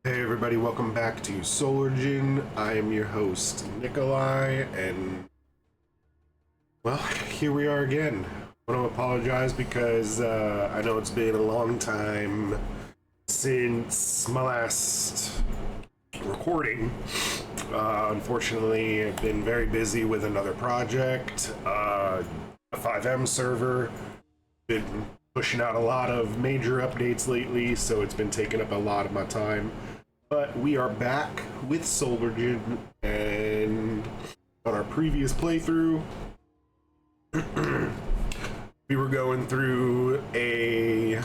Hey everybody, welcome back to Solargene. I am your host, Nikolai, and well, here we are again. I want to apologize because I know it's been a long time since my last recording. Unfortunately, I've been very busy with another project, a 5M server. Been pushing out a lot of major updates lately, so it's been taking up a lot of my time. But we are back with Solargene, and on our previous playthrough, we were going through a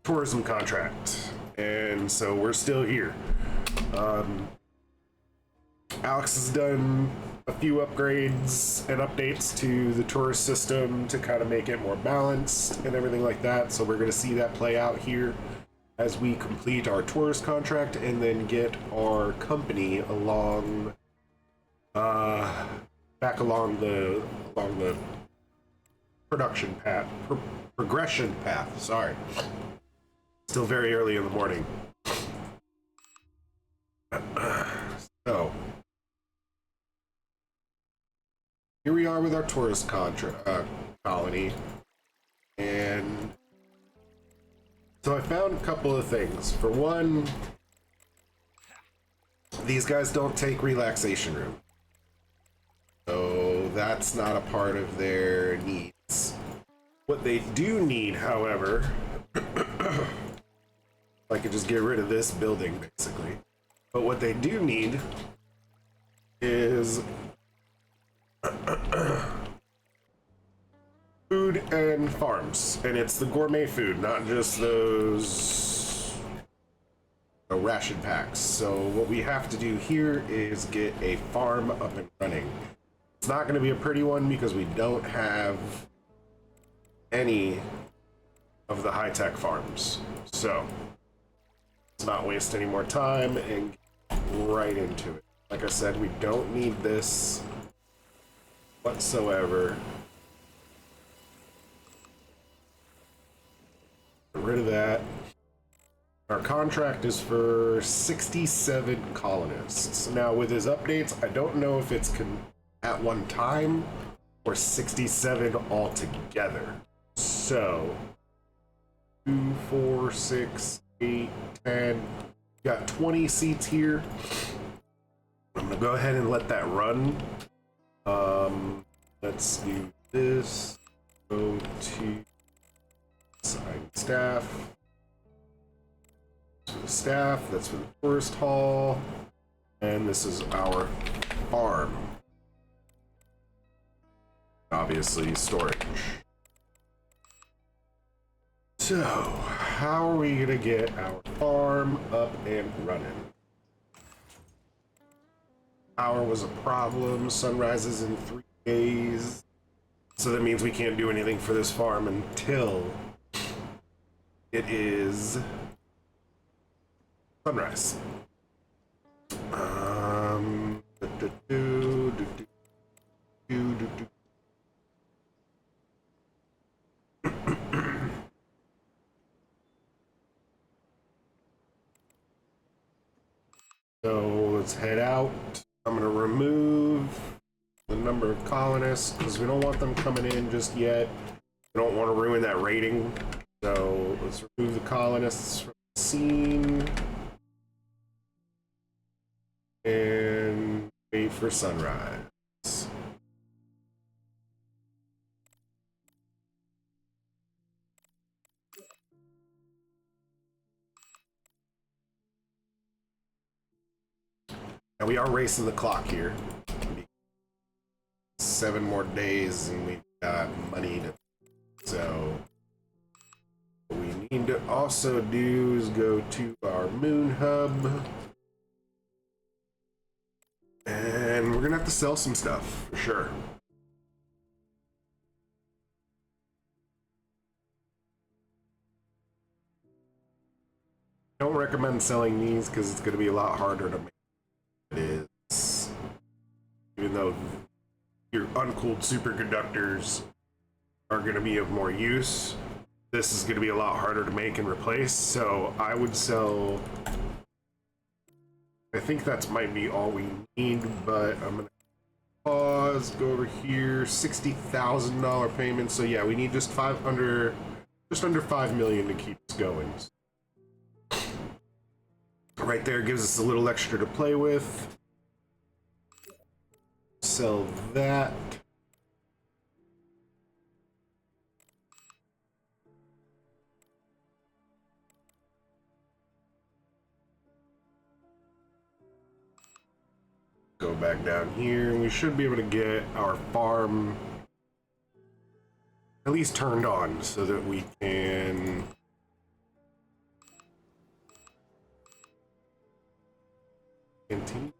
tourism contract, and so we're still here. Alex has done a few upgrades and updates to the tourist system to kind of make it more balanced and everything like that, so we're going to see that play out here as we complete our tourist contract and then get our company along back along the production path progression path. Sorry, still very early in the morning. So here we are with our tourist colony, and so I found a couple of things. For one, these guys don't take relaxation room. So that's not a part of their needs. What they do need, however, I could just get rid of this building, basically. But what they do need is food and farms, and it's the gourmet food, not just those ration packs. So what we have to do here is get a farm up and running. It's not going to be a pretty one because we don't have any of the high-tech farms. So let's not waste any more time and get right into it. Like I said, we don't need this whatsoever. Get rid of that. Our contract is for 67 colonists. Now, with his updates, I don't know if it's at one time or 67 altogether. So, 2, 4, 6, 8, 10. We got 20 seats here. I'm gonna go ahead and let that run. Let's do this. Go to assign staff. For the staff, that's for the tourist hall, and this is our farm. Obviously, storage. So, how are we gonna get our farm up and running? Power was a problem. Sunrises in 3 days. So that means we can't do anything for this farm until it is sunrise. So let's head out. I'm gonna remove the number of colonists because we don't want them coming in just yet. We don't want to ruin that rating. So let's remove the colonists from the scene and wait for sunrise. Now we are racing the clock here. 7 more days and we've got money to, so what we need to also do is go to our moon hub, and we're gonna have to sell some stuff for sure. Don't recommend selling these because it's gonna be a lot harder to make. It is, even though your uncooled superconductors are going to be of more use, this is going to be a lot harder to make and replace, so I would sell... I think that might be all we need, but I'm going to pause, go over here, $60,000 payment, so yeah, we need just under $5 million to keep us going. Right there gives us a little extra to play with. Sell that. Go back down here, and we should be able to get our farm at least turned on so that we can continue.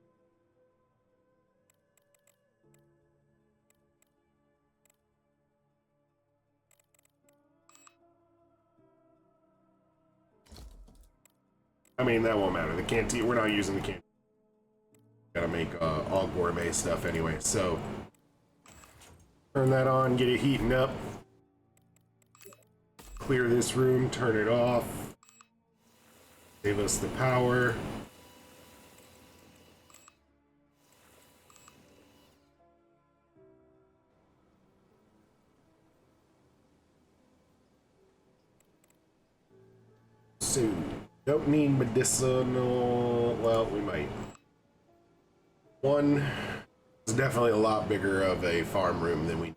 I mean, that won't matter. The canteen, we're not using the canteen. Gotta make all gourmet stuff anyway, so turn that on, get it heating up. Clear this room, turn it off. Save us the power. So, don't need medicinal, well, we might. One is definitely a lot bigger of a farm room than we,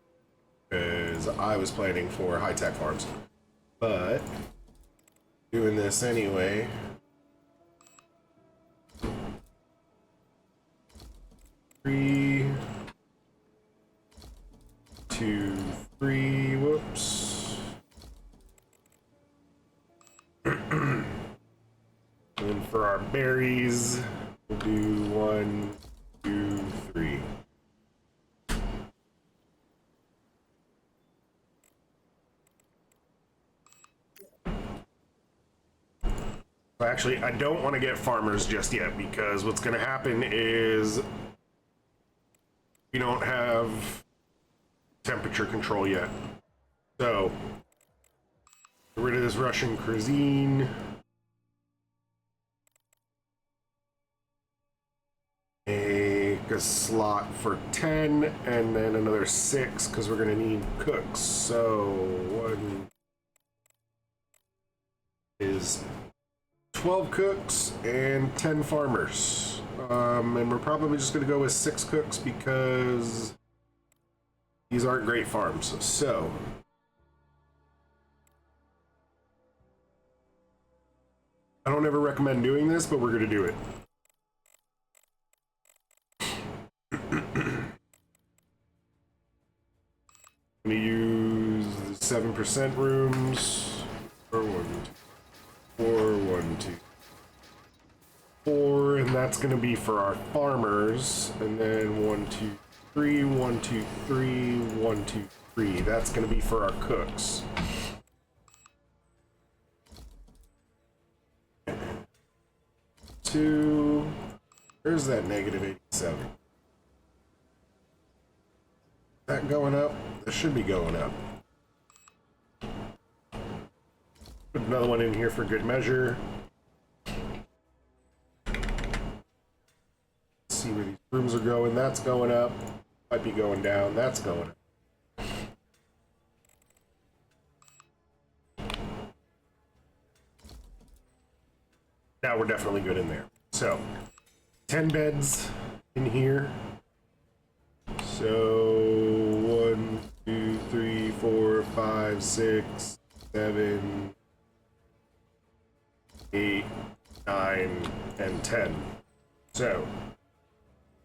because I was planning for high-tech farms. But, doing this anyway. Three, two, three, whoops. And for our berries, we'll do 1, 2, 3. Actually, I don't want to get farmers just yet, because what's going to happen is we don't have temperature control yet. So, get rid of this Russian cuisine. Make a slot for 10, and then another 6, because we're going to need cooks. So, 1 is 12 cooks and 10 farmers. And we're probably just going to go with 6 cooks because these aren't great farms. So, I don't ever recommend doing this, but we're going to do it. I'm going to use the 7% rooms. Or 1, 2, 4, 1, 2, 4, and that's going to be for our farmers. And then 1, 2, 3, 1, 2, 3, 1, 2, 3. That's going to be for our cooks. Two. Where's that negative 87? Is that going up? That should be going up. Put another one in here for good measure. Let's see where these rooms are going. That's going up. Might be going down. That's going up. Now we're definitely good in there. So, 10 beds in here. So, 1, 2, 3, 4, 5, 6, 7, 8, 9, and 10. So,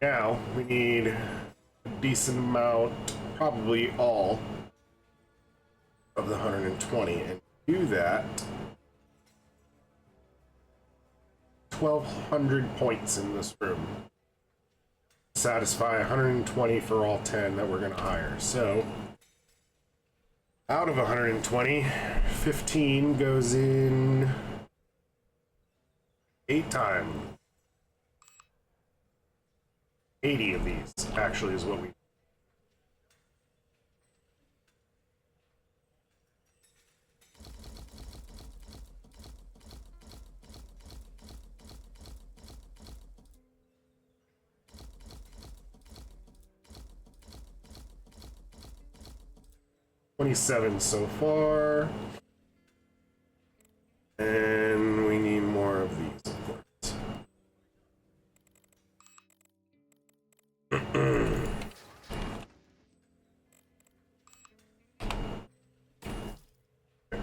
now we need a decent amount, probably all of the 120, and to do that, 1,200 points in this room. Satisfy 120 for all 10 that we're going to hire. So, out of 120, 15 goes in 8 times. 80 of these, actually, is what we... 27 so far. And we need more of these, of course.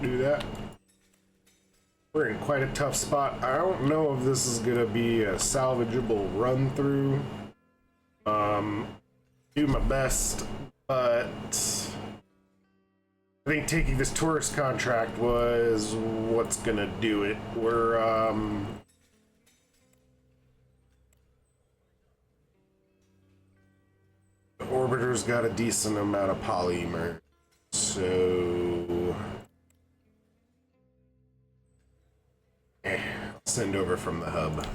Do that. We're in quite a tough spot. I don't know if this is gonna be a salvageable run through. Do my best, but I think taking this tourist contract was what's gonna do it. We're the orbiter's got a decent amount of polymer, so I'll send over from the hub.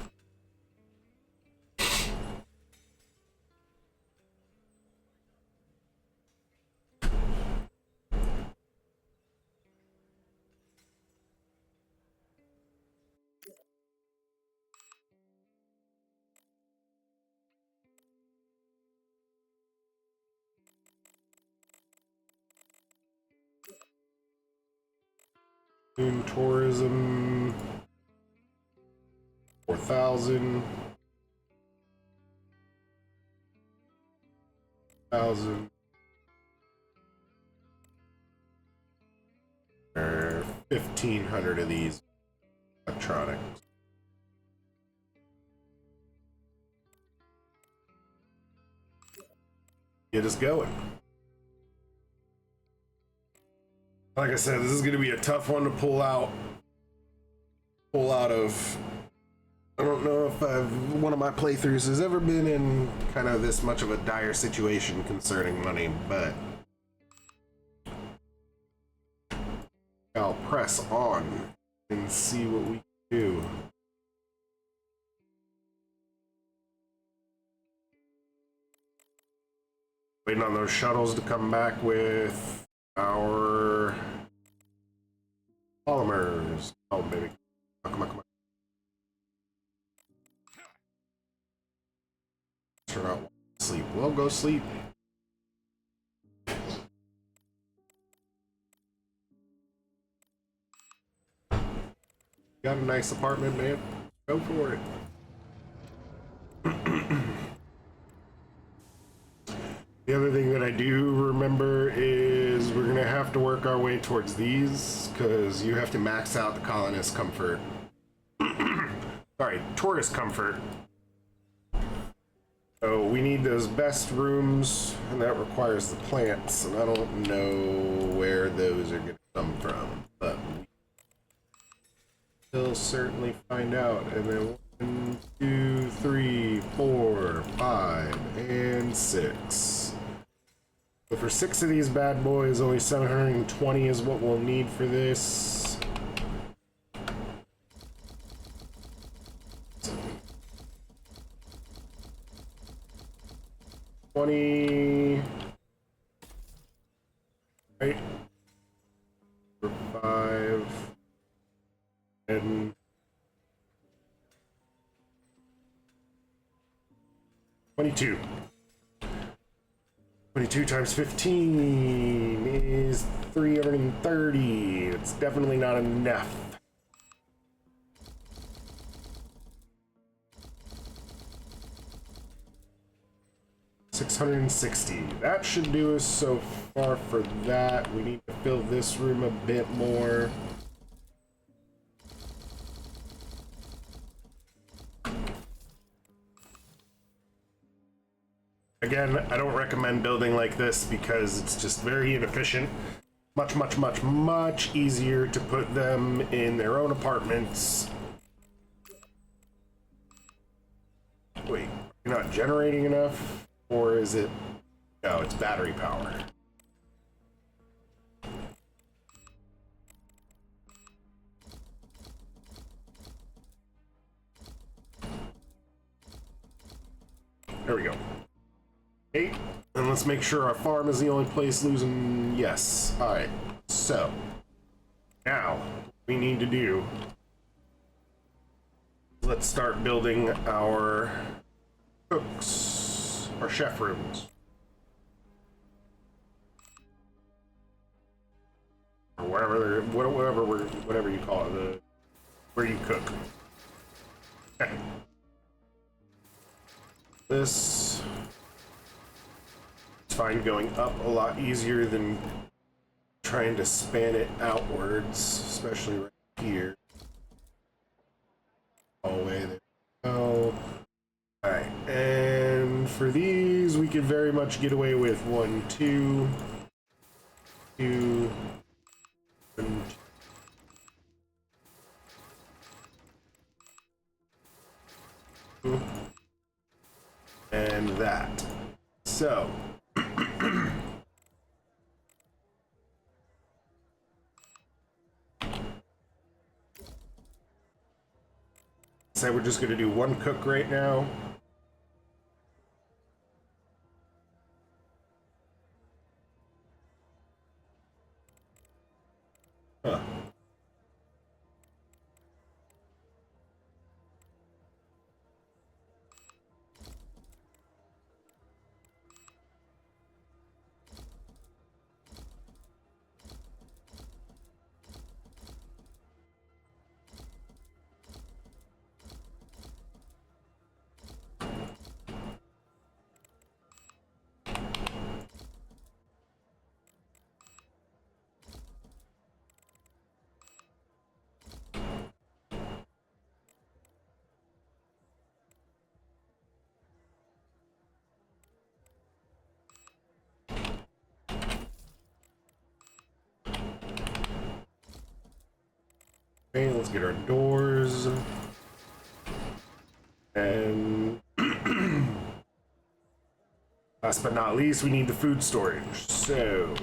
Tourism 4,000 or 1,500 of these electronics. Get us going. Like I said, this is going to be a tough one to pull out of. I don't know if one of my playthroughs has ever been in kind of this much of a dire situation concerning money, but I'll press on and see what we can do. Waiting on those shuttles to come back with our polymers. Oh, baby. Oh, come on, come on. Turn out sleep. Well, go sleep. Got a nice apartment, man. Go for it. The other thing that I do remember is we're gonna have to work our way towards these because you have to max out the colonist comfort. Sorry, tourist comfort. So we need those best rooms, and that requires the plants, and I don't know where those are gonna come from, but we'll certainly find out. And then 1, 2, 3, 4, 5, and 6. So for 6 of these bad boys, only 720 is what we'll need for this. $20, right? For 5 and 22. 22 times 15 is 330. It's definitely not enough. $660. That should do us so far for that. We need to fill this room a bit more. Again, I don't recommend building like this because it's just very inefficient. Much easier to put them in their own apartments. Wait, you're not generating enough? Or is it... No, it's battery power. There we go. 8. And let's make sure our farm is the only place losing. Yes. Alright. So, now, what we need to do, let's start building our cooks, our chef rooms. whatever you call it, where you cook. Okay. This is fine going up a lot easier than trying to span it outwards, especially right here. Hallway, there we go. Alright, and for these, we could very much get away with 1, 2, 2, 1, 2, and that. So, say we're just going to do 1 cook right now. Huh. Okay, let's get our doors. And last but not least, we need the food storage. So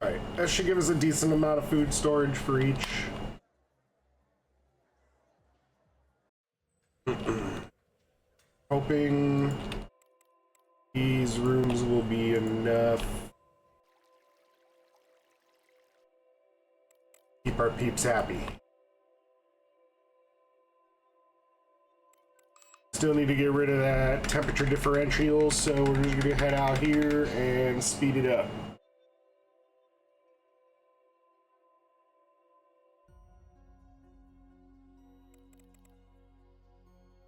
alright, that should give us a decent amount of food storage for each. Hoping these rooms will be enough. Keep our peeps happy. Still need to get rid of that temperature differential, so we're just gonna head out here and speed it up.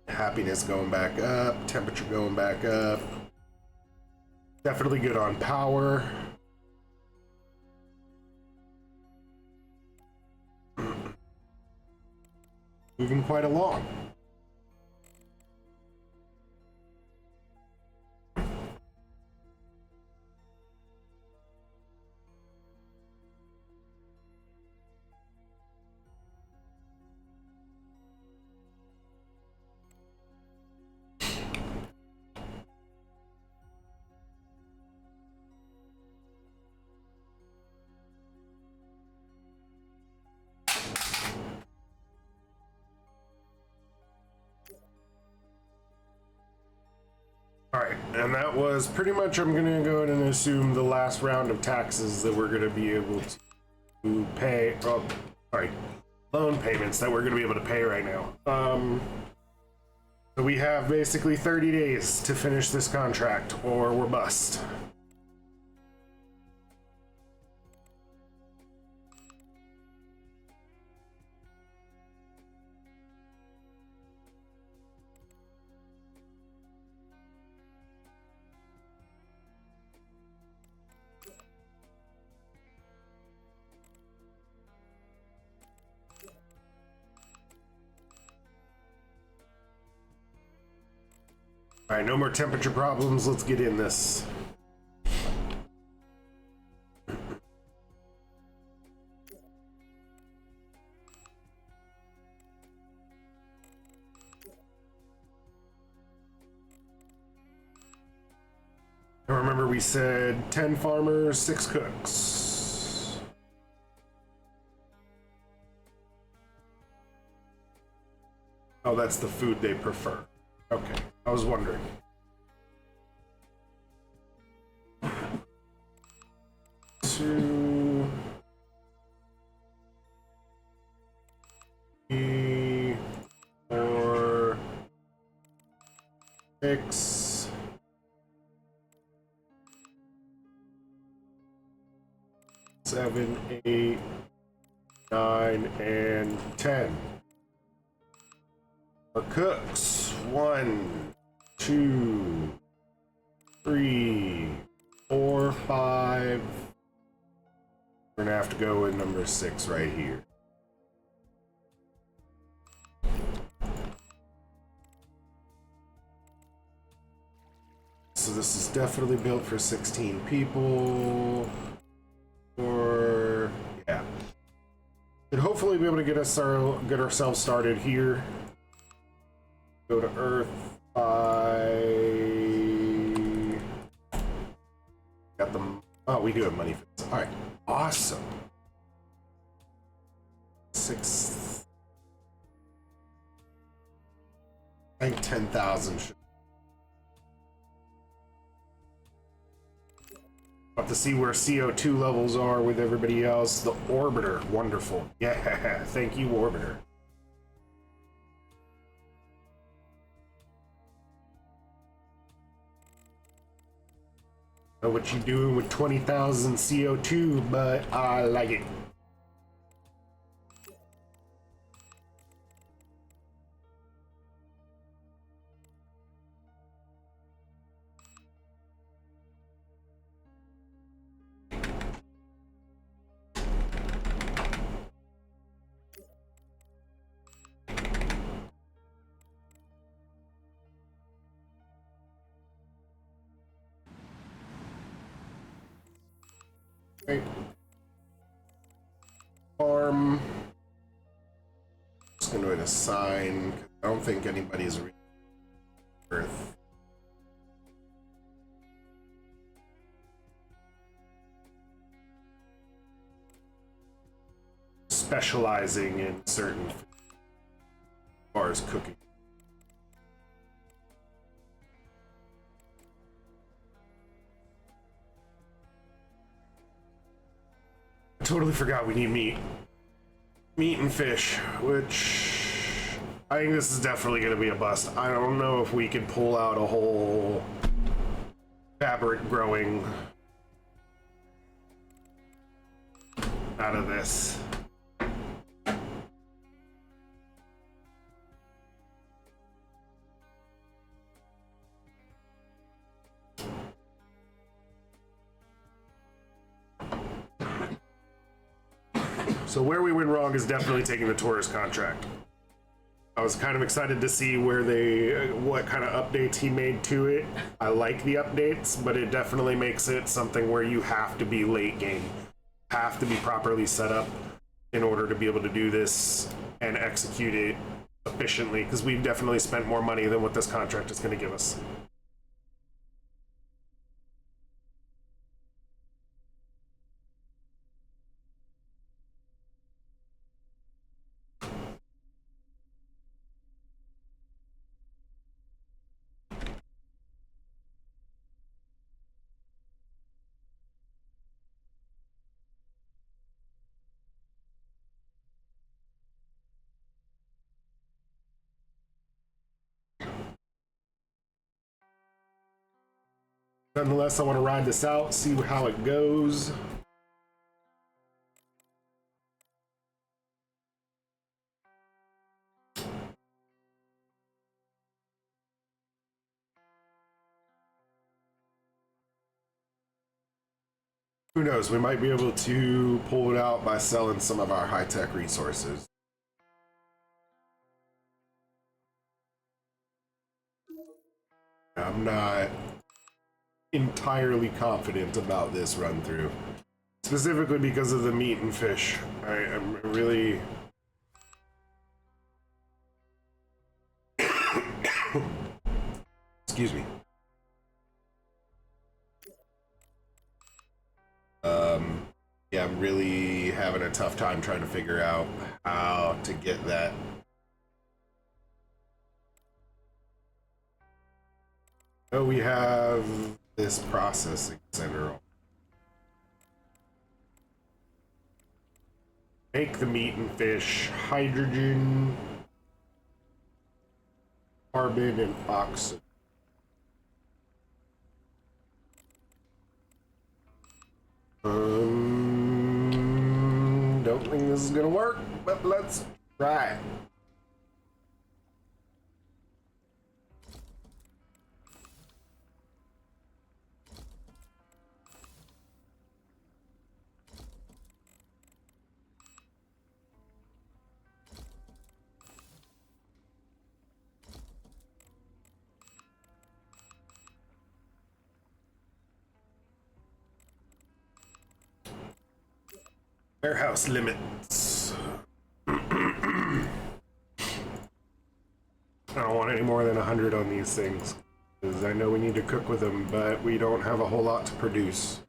Happiness going back up, temperature going back up. Definitely good on power. Moving quite along. Alright, and that was pretty much, I'm going to go ahead and assume, the last round of taxes that we're going to be able to pay. Oh, sorry, loan payments that we're going to be able to pay right now. So we have basically 30 days to finish this contract, or we're bust. All right, no more temperature problems. Let's get in this. I remember we said 10 farmers, 6 cooks. Oh, that's the food they prefer. Okay, I was wondering. Two, three, 4, 6, 7, 8, 9, and 10. Our cooks. 1, 2, 3, 4, 5. We're gonna have to go with number 6 right here. So this is definitely built for 16 people. Or yeah. And hopefully be able to get ourselves started here. Go to Earth. Got them. Oh, we do have money for this. All right, awesome. 6. I think 10,000 should. Have to see where CO2 levels are with everybody else. The orbiter, wonderful. Yeah, thank you, orbiter. Know what you're doing with 20,000 CO2, but I like it. Okay. Farm. Just gonna assign. I don't think anybody's Earth. Specializing in certain food as far as cooking. I totally forgot we need meat. Meat and fish, which I think this is definitely going to be a bust. I don't know if we can pull out a whole fabric growing out of this. So where we went wrong is definitely taking the tourist contract. I was kind of excited to see what kind of updates he made to it. I like the updates, but it definitely makes it something where you have to be late game, have to be properly set up in order to be able to do this and execute it efficiently, because we've definitely spent more money than what this contract is going to give us. Nonetheless, I want to ride this out, see how it goes. Who knows, we might be able to pull it out by selling some of our high-tech resources. I'm not entirely confident about this run through, specifically because of the meat and fish. I'm really excuse me. Yeah, I'm really having a tough time trying to figure out how to get that. So we have this processing center. Make the meat and fish, hydrogen, carbon, and oxygen. Don't think this is gonna work, but let's try it. Warehouse limits. I don't want any more than 100 on these things, because I know we need to cook with them, but we don't have a whole lot to produce.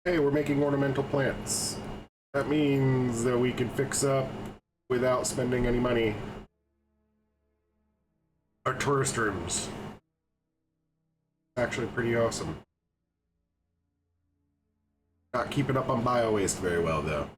Hey, we're making ornamental plants. That means that we can fix up, without spending any money, our tourist rooms. Actually pretty awesome. Not keeping up on bio-waste very well, though.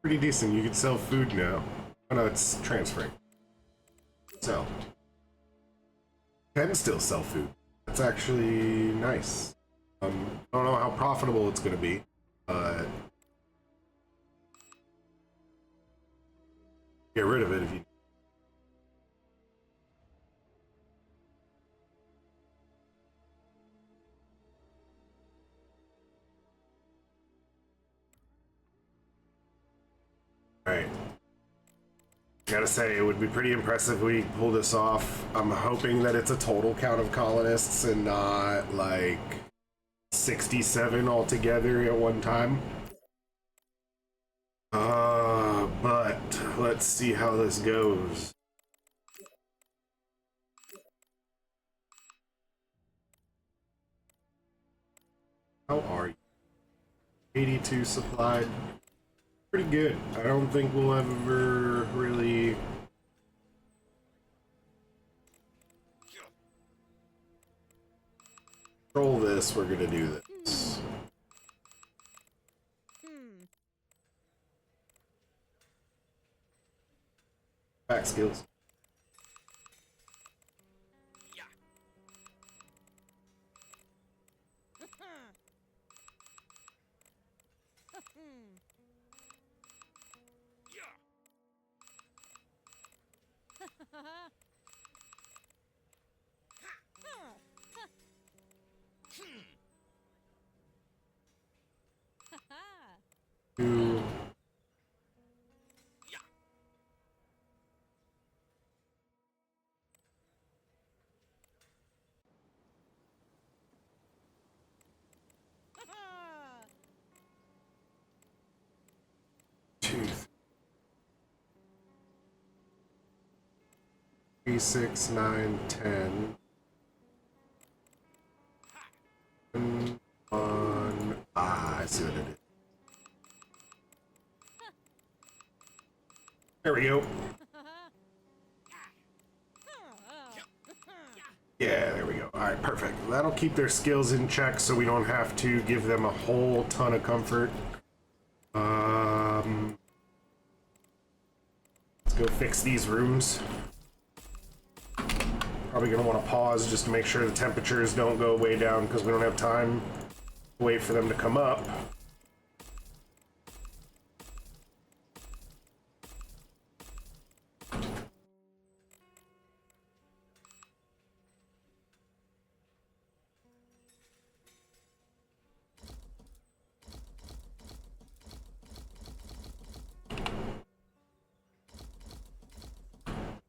Pretty decent. You can sell food now. Oh no, it's transferring. Sell. Can still sell food. That's actually nice. I don't know how profitable it's going to be, but get rid of it if you. Alright. Gotta say, it would be pretty impressive if we pull this off. I'm hoping that it's a total count of colonists and not like 67 altogether at one time. But let's see how this goes. How are you? 82 supplied. Pretty good. I don't think we'll ever really control this. We're gonna do this. Back skills. Two. Two. 3, 6, 9, 10. 1. Ah, I see what it is. There we go. Yeah, there we go. Alright, perfect. That'll keep their skills in check so we don't have to give them a whole ton of comfort. Let's go fix these rooms. Probably gonna want to pause just to make sure the temperatures don't go way down because we don't have time to wait for them to come up.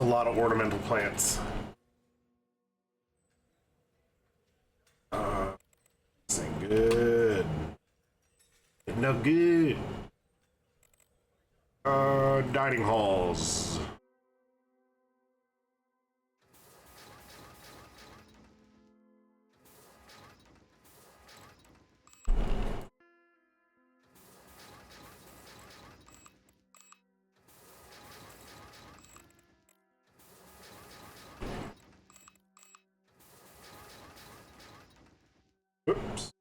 A lot of ornamental plants. This ain't good. No good. Dining halls. Oops.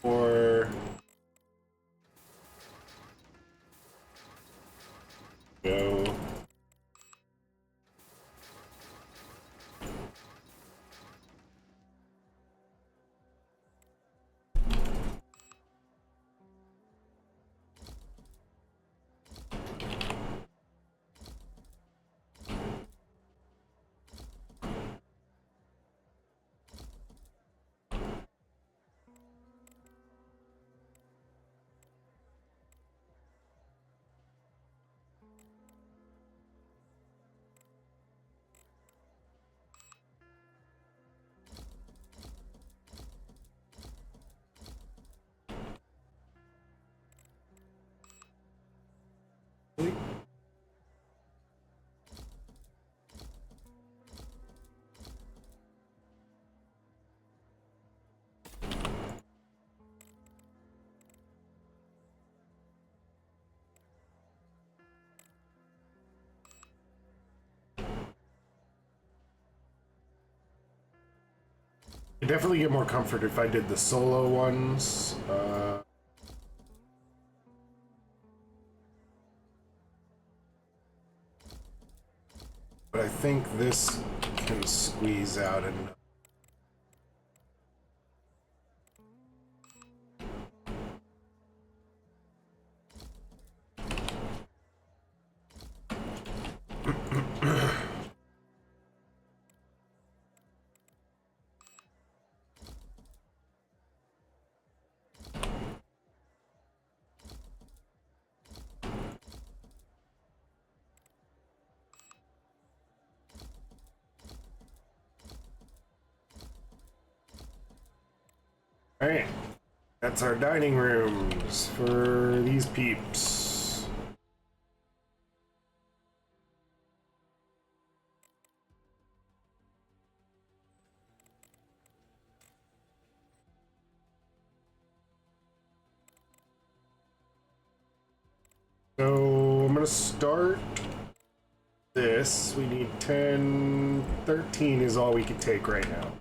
Or go. I definitely get more comfort if I did the solo ones. But I think this can squeeze out enough. Alright, that's our dining rooms for these peeps. So I'm gonna start this. We need 10, 13 is all we can take right now.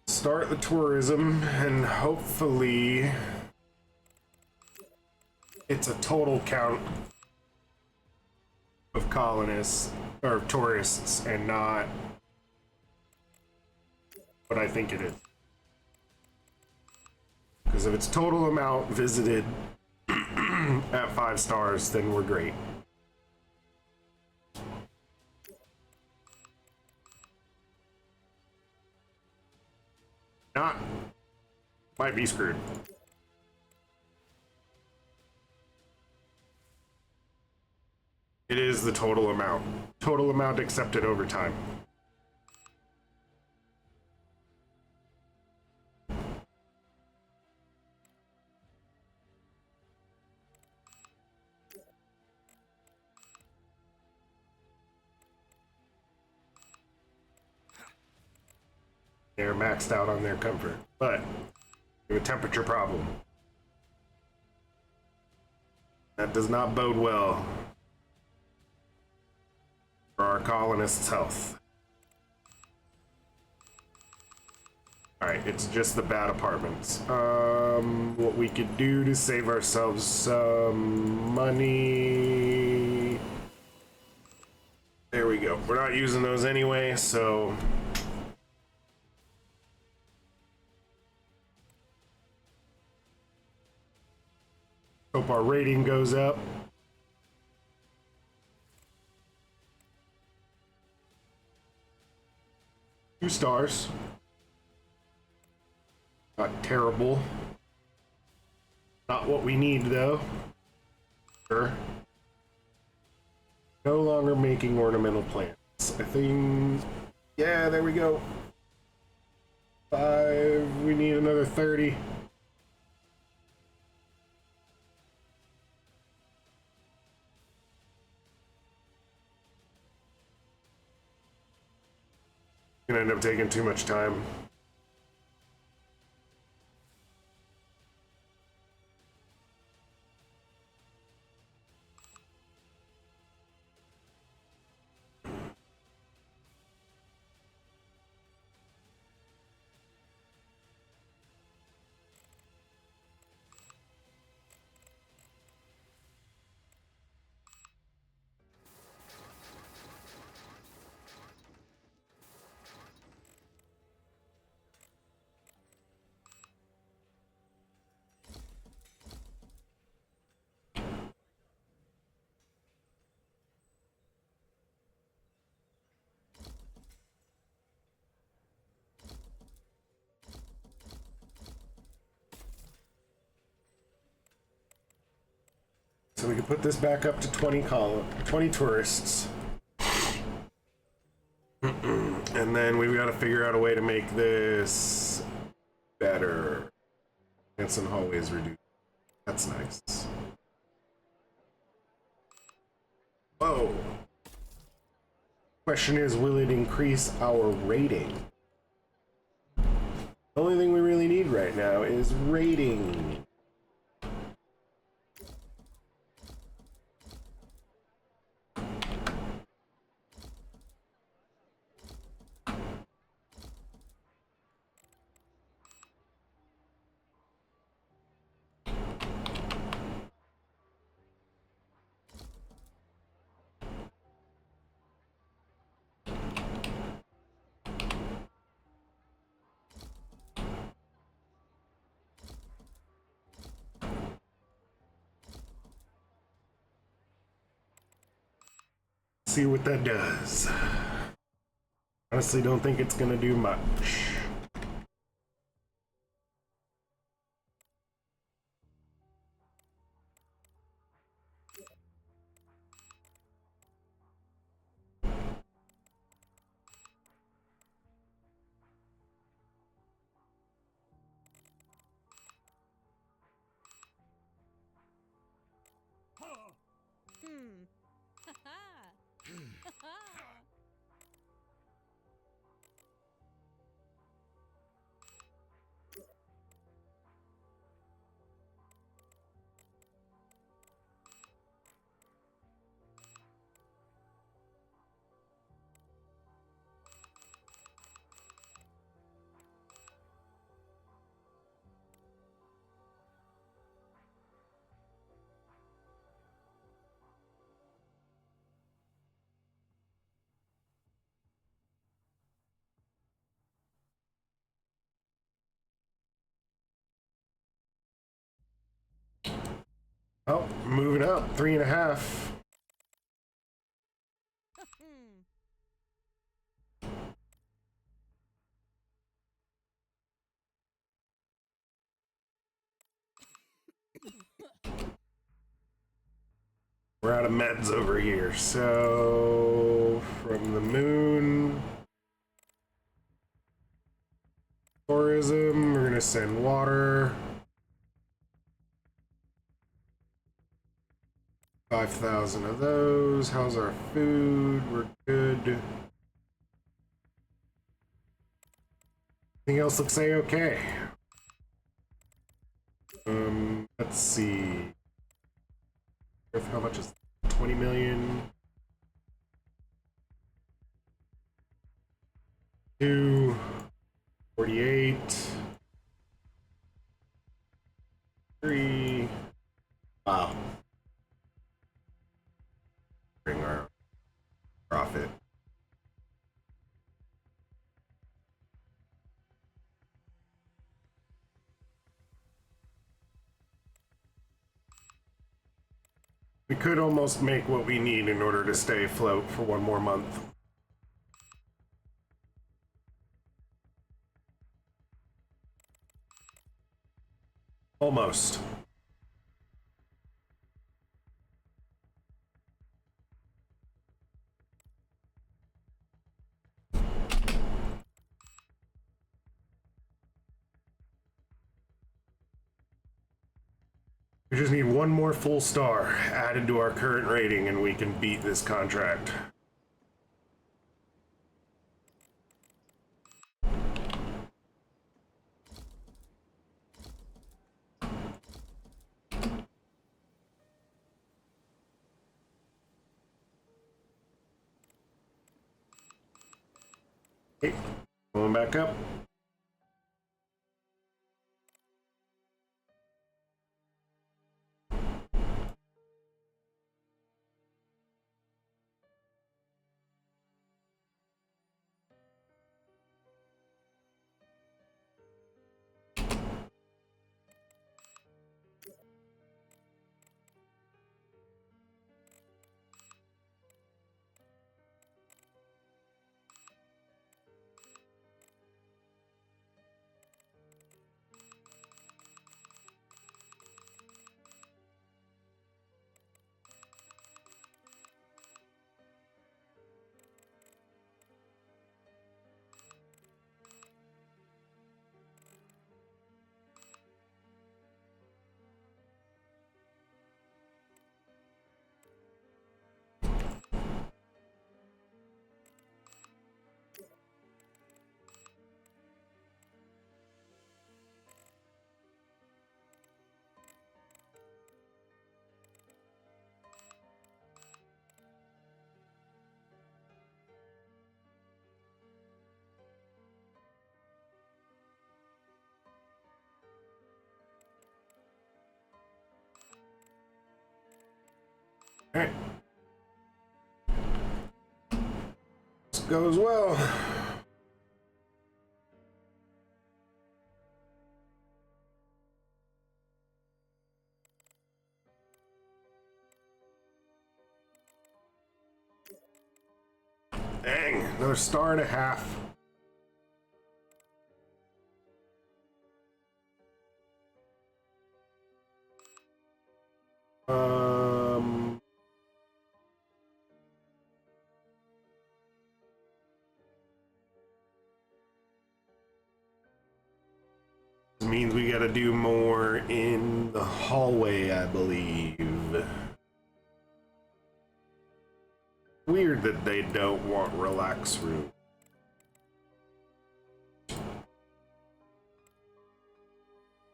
Start the tourism, and hopefully it's a total count of colonists or tourists and not what I think it is. Because if it's total amount visited at 5 stars, then we're great. Not, might be screwed. It is the total amount. Total amount accepted over time. They're maxed out on their comfort, but they have a temperature problem. That does not bode well for our colonists' health. Alright, it's just the bad apartments. What we could do to save ourselves some money... There we go. We're not using those anyway, so... Hope our rating goes up. Two stars. Not terrible. Not what we need, though. Sure. No longer making ornamental plants. I think... Yeah, there we go. 5. We need another 30. Gonna end up taking too much time. So we can put this back up to 20 tourists. And then we've got to figure out a way to make this better. And some hallways reduced. That's nice. Whoa. Question is, will it increase our rating? The only thing we really need right now is rating. See what that does. Honestly, don't think it's gonna do much. Oh, moving up, 3.5. We're out of meds over here, so from the moon, tourism, we're gonna send water. 5,000 of those. How's our food? We're good. Anything else looks okay. Let's see. How much is 20 million? 248. 3. Wow. Bring our profit. We could almost make what we need in order to stay afloat for one more month. Almost. We just need one more full star added to our current rating and we can beat this contract. Okay, going back up. All right. This goes well. Dang, another 1.5 stars. Means we gotta do more in the hallway, I believe. Weird that they don't want relax room.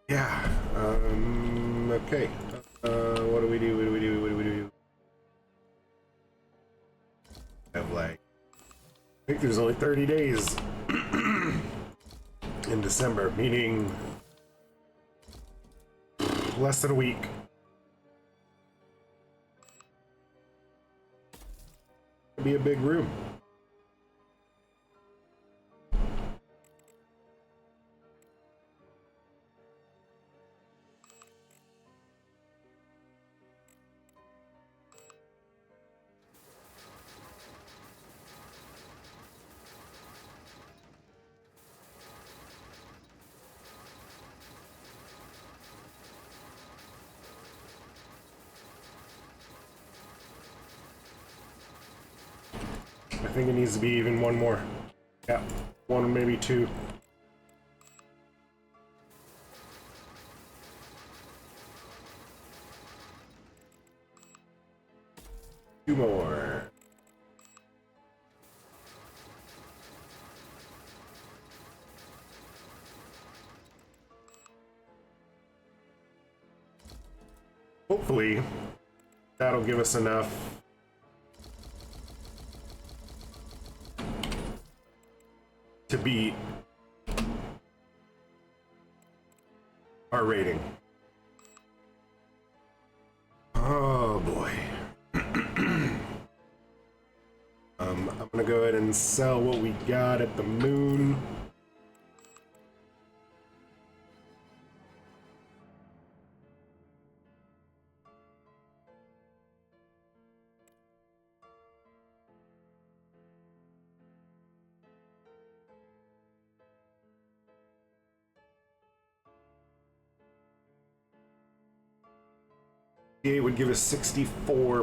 Yeah, okay. What do we do? What do we do? What do we do? Have like, I think there's only 30 days in December, meaning less than a week. It'll be a big room. I think it needs to be even one more. Yeah, one or maybe two. Two more. Hopefully, that'll give us enough to beat our rating. Oh boy. I'm gonna go ahead and sell what we got at the moon. It would give us 64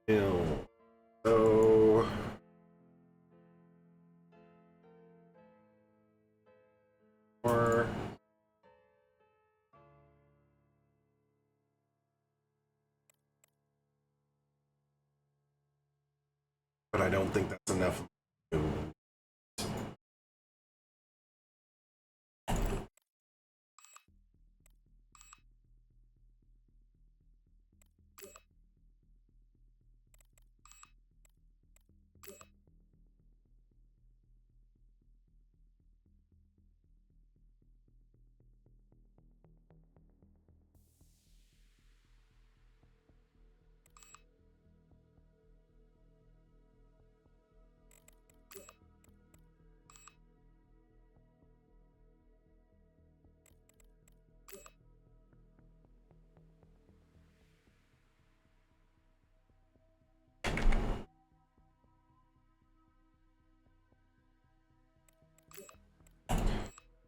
mil. So or but I don't think that's enough.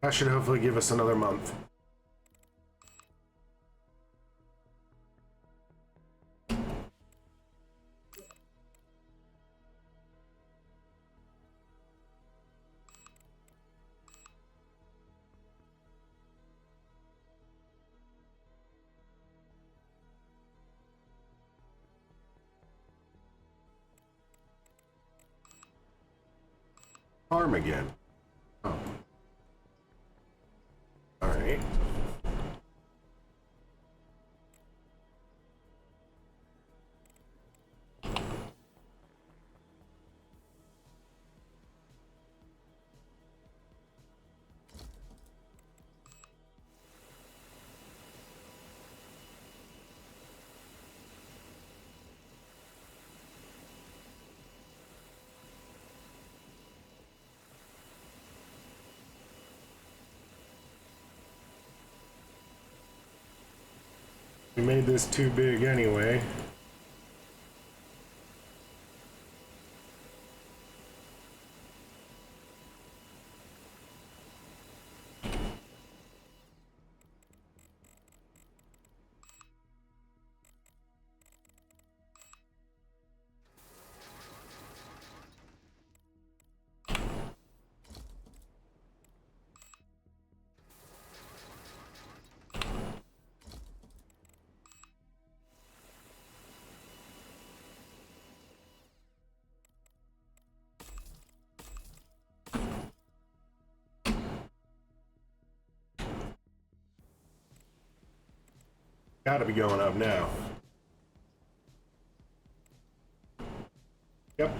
That should hopefully give us another month. Farm again. Oh. All right. We made this too big anyway. Gotta be going up now. Yep.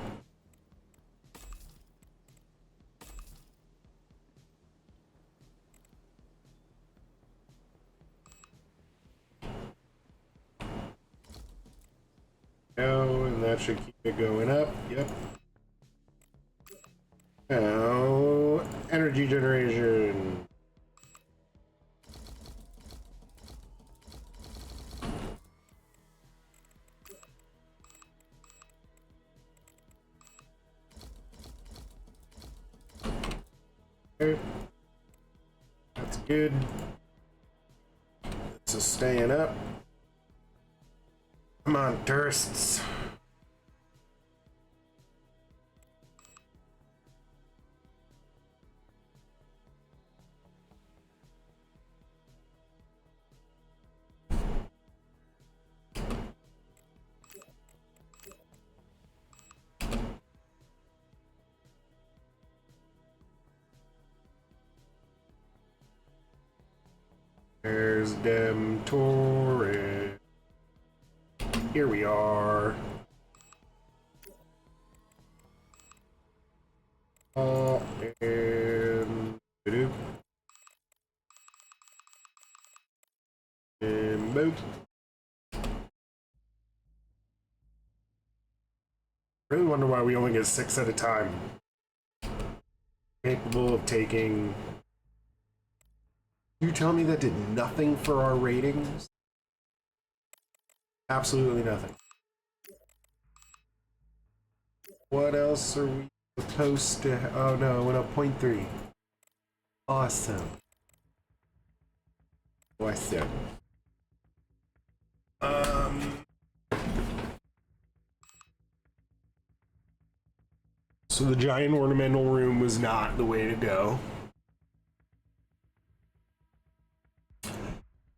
No, and that should keep it going up. Yep. Now, energy generation. Okay. That's good. This is staying up. Come on, tourists. There's dem tourist. Here we are. And boop. Really wonder why we only get 6 at a time. Capable of taking. You tell me that did nothing for our ratings? Absolutely nothing. What else are we supposed to? Oh no, it went up 0.3. Awesome. Awesome. So the giant ornamental room was not the way to go.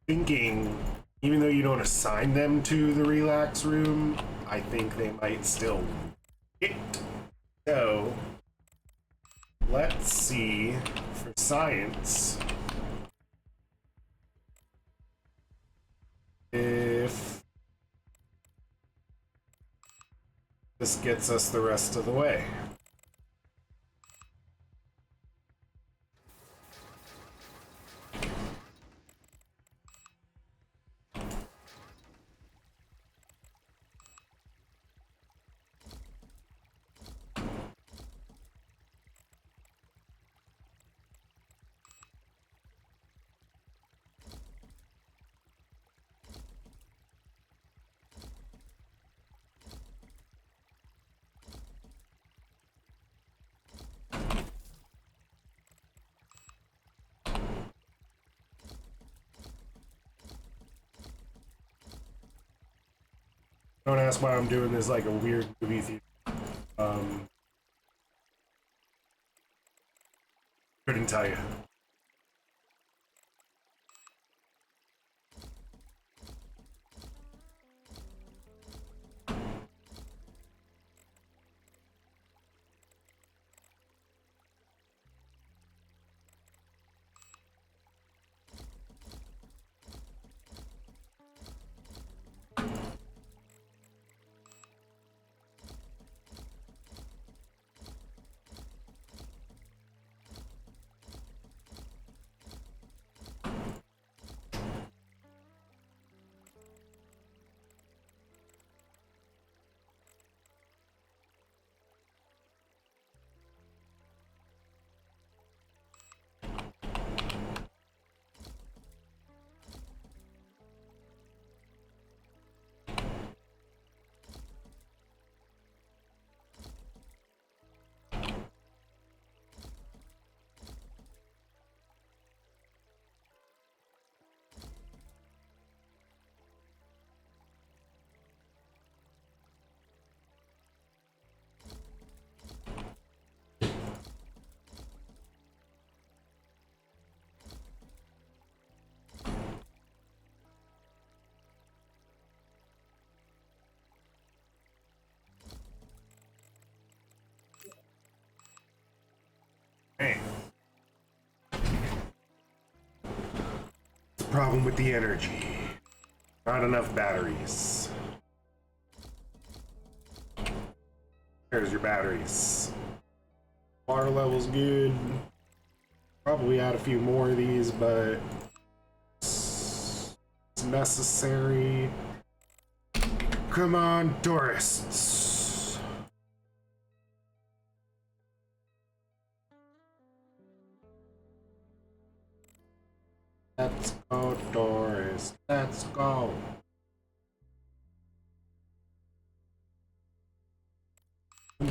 Thinking, even though you don't assign them to the relax room, I think they might still hit. So, let's see for science if this gets us the rest of the way. Don't ask why I'm doing this like a weird movie theater. Couldn't tell you. Hey. Problem with the energy. Not enough batteries. There's your batteries. Water level's good. Probably add a few more of these, but it's necessary. Come on, tourists. Let's go, Doris. Let's go.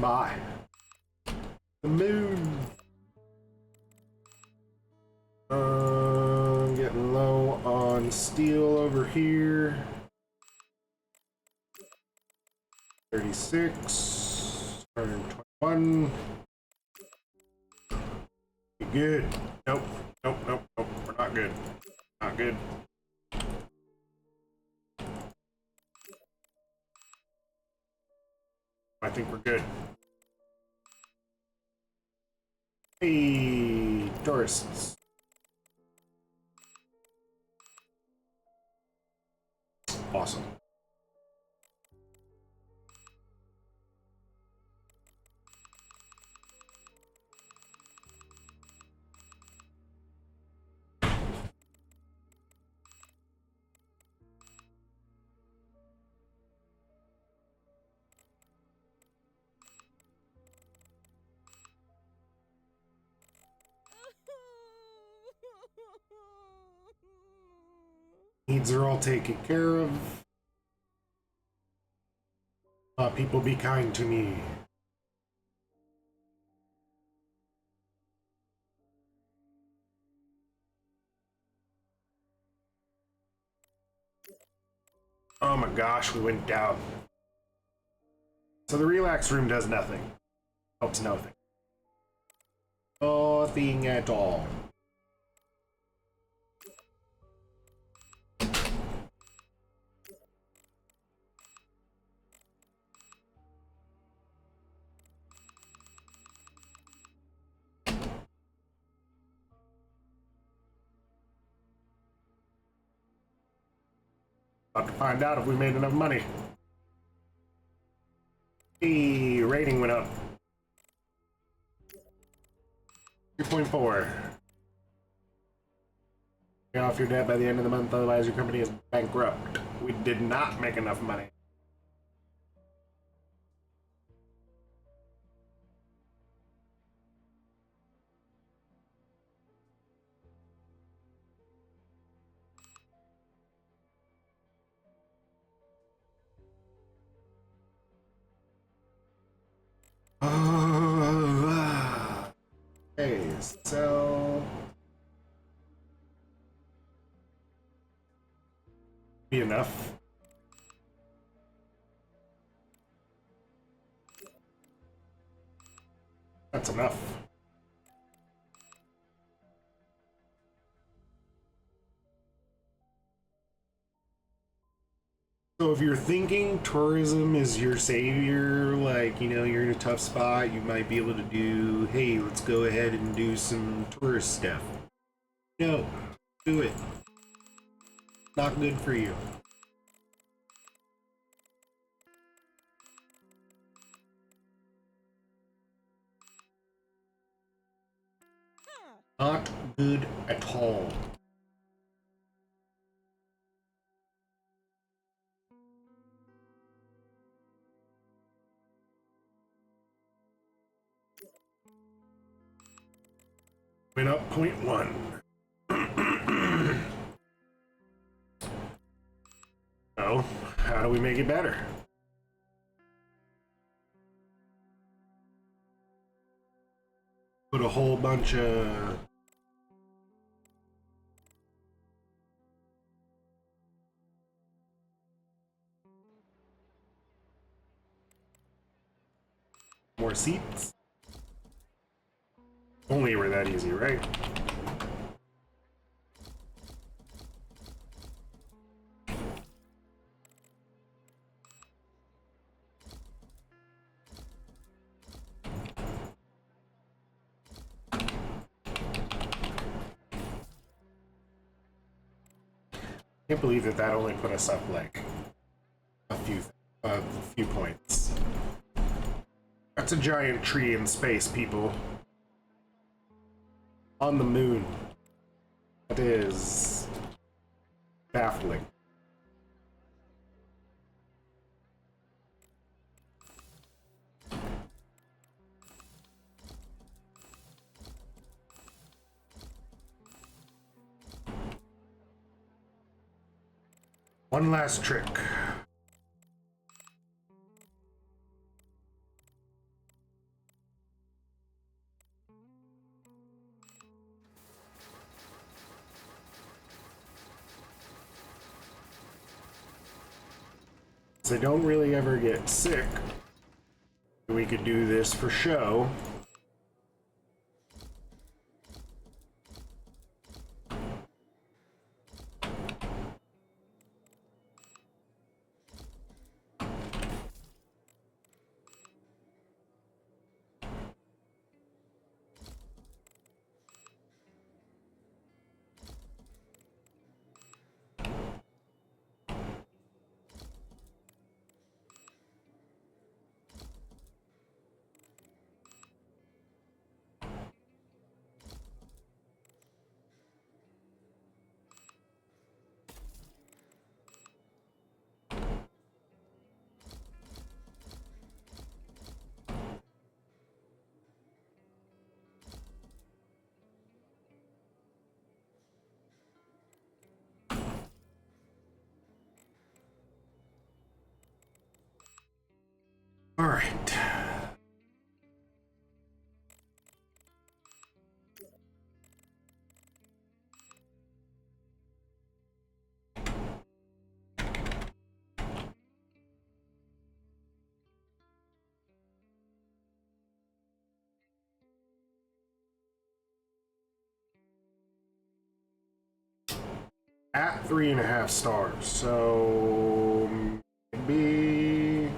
Bye. The moon. Getting low on steel over here. 36. 121. You good? Nope. Nope. Nope. Nope. We're not good. Not good. I think we're good. Hey, tourists. Needs are all taken care of. People be kind to me. Oh my gosh, we went down. So the relax room does nothing. Helps nothing. Nothing at all. About to find out if we made enough money. The rating went up. 3.4. Pay off your debt by the end of the month, otherwise your company is bankrupt. We did not make enough money. Okay, so be enough. That's enough. So if you're thinking tourism is your savior, like, you know, you're in a tough spot, you might be able to do, hey, let's go ahead and do some tourist stuff. No, do it. Not good for you. Not good at all. Went up 0.1. So, how do we make it better? Put a whole bunch of more seats. Only were that easy, right? Can't believe that that only put us up like a few points. That's a giant tree in space, people. On the moon. That is baffling. One last trick. They don't really ever get sick. We could do this for show. All right. At 3.5 stars, so maybe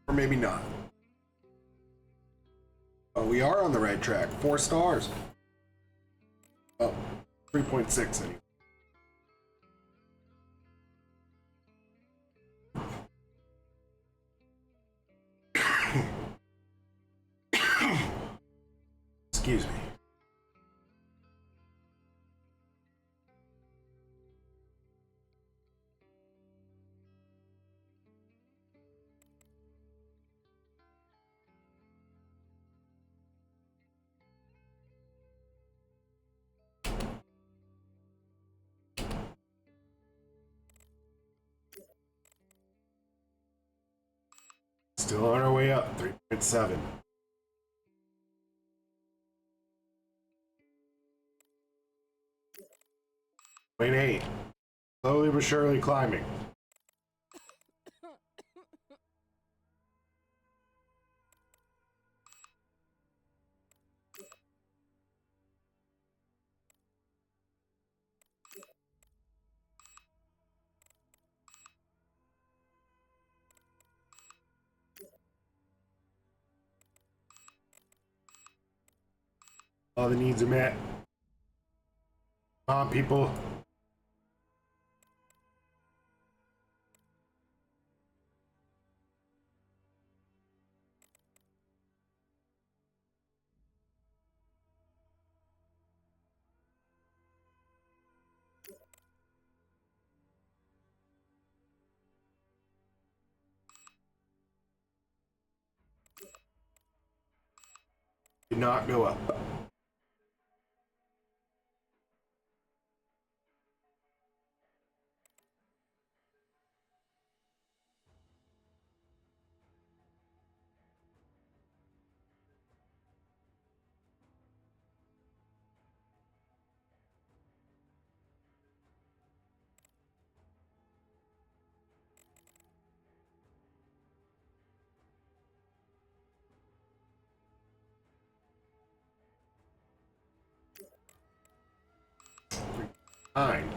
or maybe not. Oh, we are on the right track. 4 stars. Oh, 3.6 anyway. Excuse me. Still on our way up. 3.7. 0.8. Slowly but surely climbing. All the needs are met. Come on, people. Did not go up. Nine.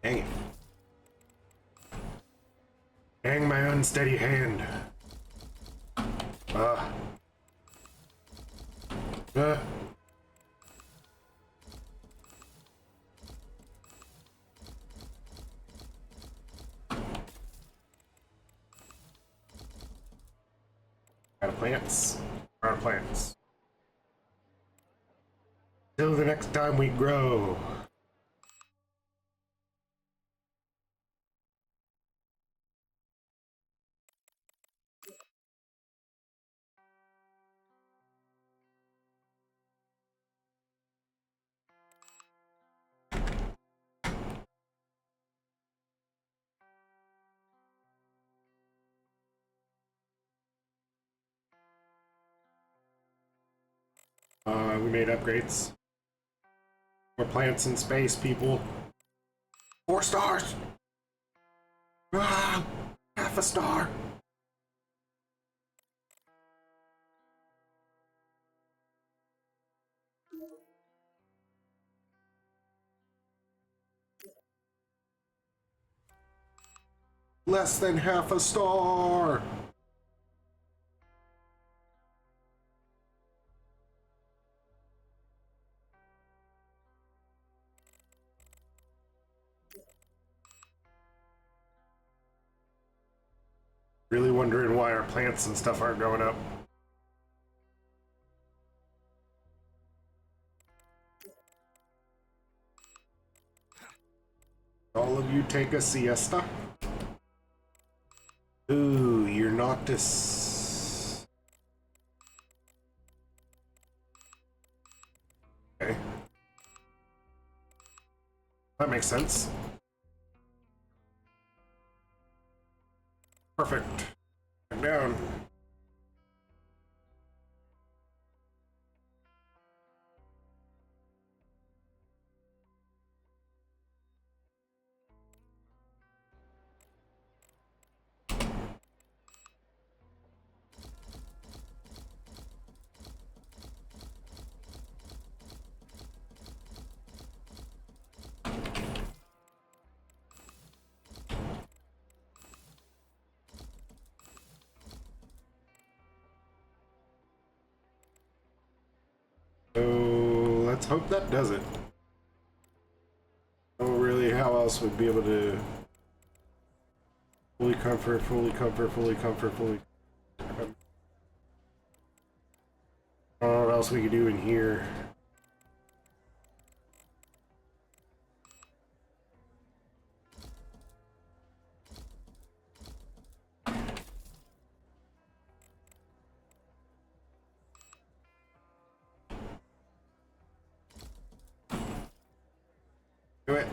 Dang it. Dang my unsteady hand. Uh. Uh. Out of plants. Out of plants. Till the next time we grow. We made upgrades. More plants in space, people. 4 stars! Ah, half a star! Less than half a star! Really wondering why our plants and stuff aren't going up. All of you take a siesta. Ooh, you're not this. Okay. That makes sense. Perfect. Back down. So let's hope that does it. Oh, really, how else would be able to fully comfort, fully comfort, fully comfort, fully. I don't know what else we could do in here. Do it.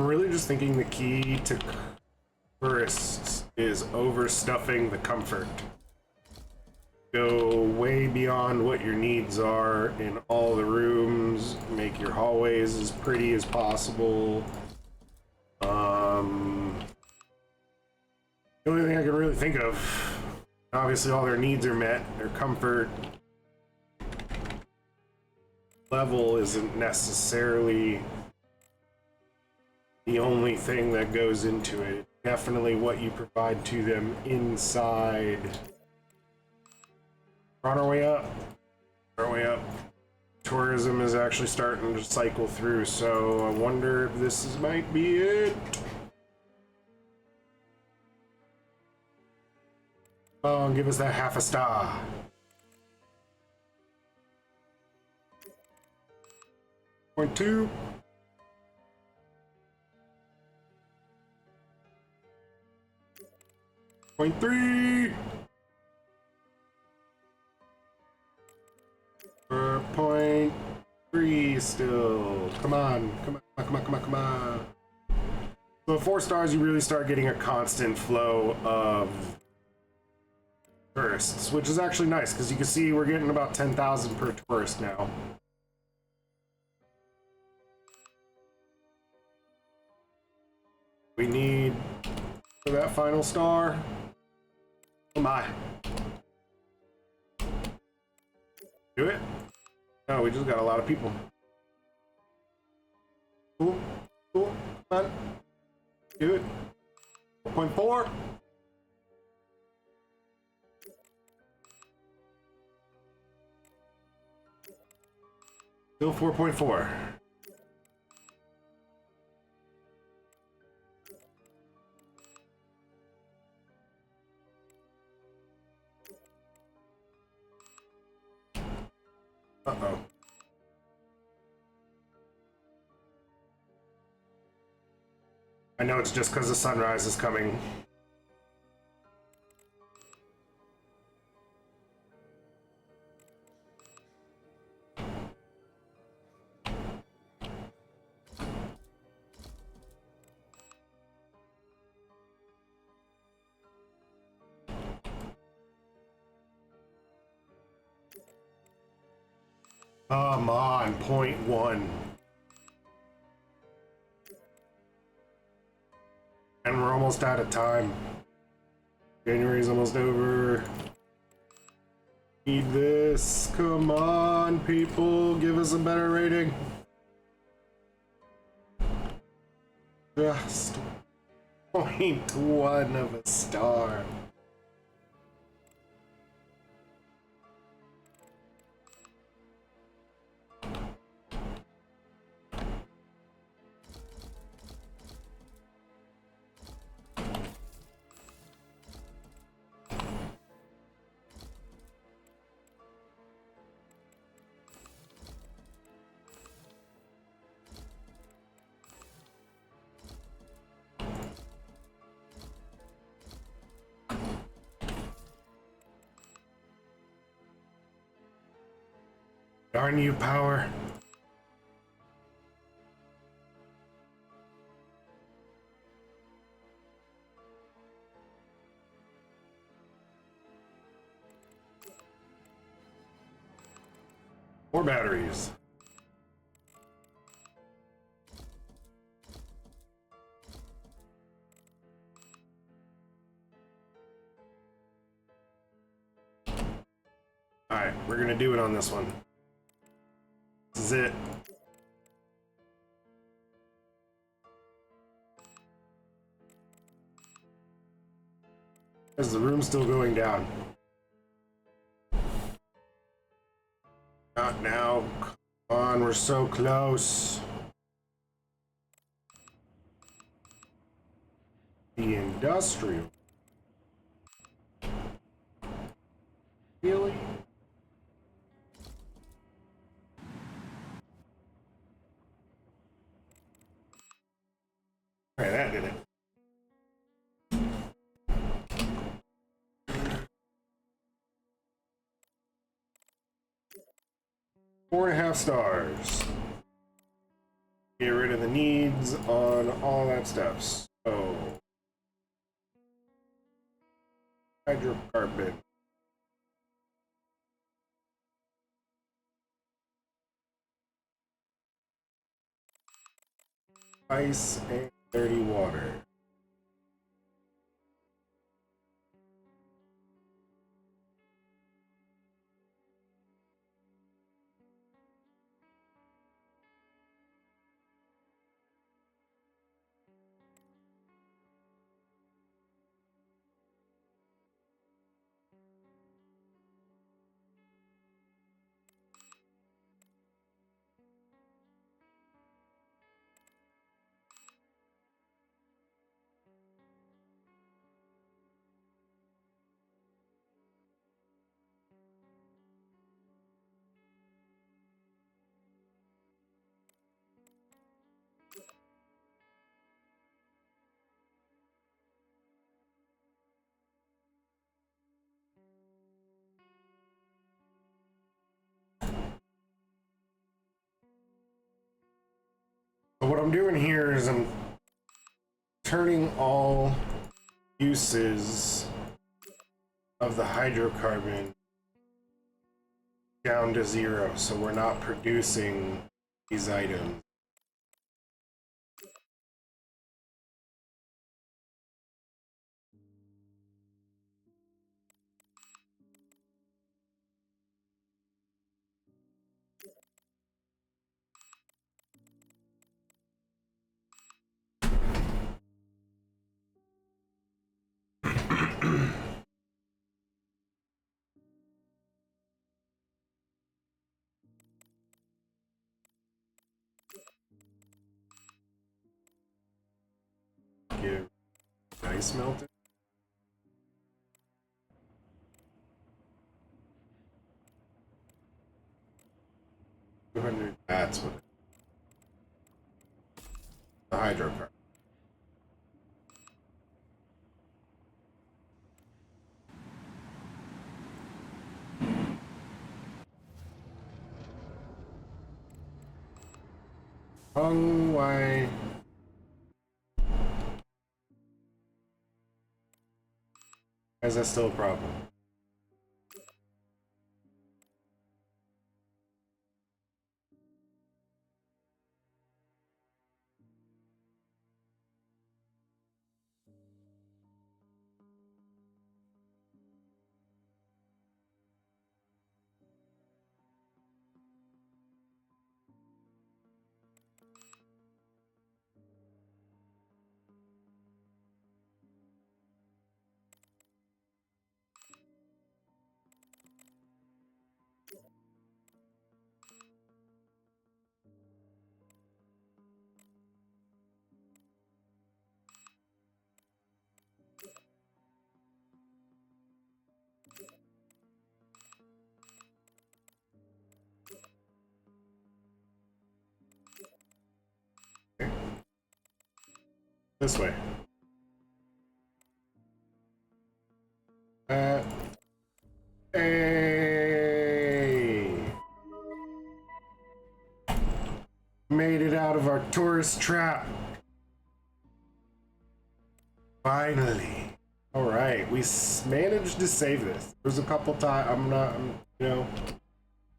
I'm really just thinking the key to tourists is overstuffing the comfort. Go way beyond what your needs are in all the rooms, make your hallways as pretty as possible. The only thing I can really think of, obviously all their needs are met, their comfort level isn't necessarily the only thing that goes into it. Definitely what you provide to them inside. We're on our way up. Our way up. Tourism is actually starting to cycle through, so I wonder if might be it. Oh, give us that half a star. Point 2. Point 3. 4.3 still. Come on, come on, come on, come on, come on. So at 4 stars, you really start getting a constant flow of tourists, which is actually nice because you can see we're getting about 10,000 per tourist now. We need for that final star. Oh my. Do it? No, we just got a lot of people. Cool. Cool. Come on. Do it. 4.4. Still 4.4. Uh-oh. I know it's just because the sunrise is coming. Come on, .1. And we're almost out of time. January's almost over. Need this. Come on, people. Give us a better rating. Just .1 of a star. Darn you, power. More batteries. Alright, we're gonna do it on this one. This is it. Is the room still going down? Not now. Come on, we're so close. The industrial. Really? Alright, that did it. 4.5 stars. Get rid of the needs on all that stuff. So, hydrocarbon. Ice and dirty water. So what I'm doing here is I'm turning all uses of the hydrocarbon down to 0, so we're not producing these items. Give ice melter. 500. That's what the hydrocarbon. Why? Is that still a problem? This way. Hey! Made it out of our tourist trap. Finally. All right, we managed to save this. There's a couple times a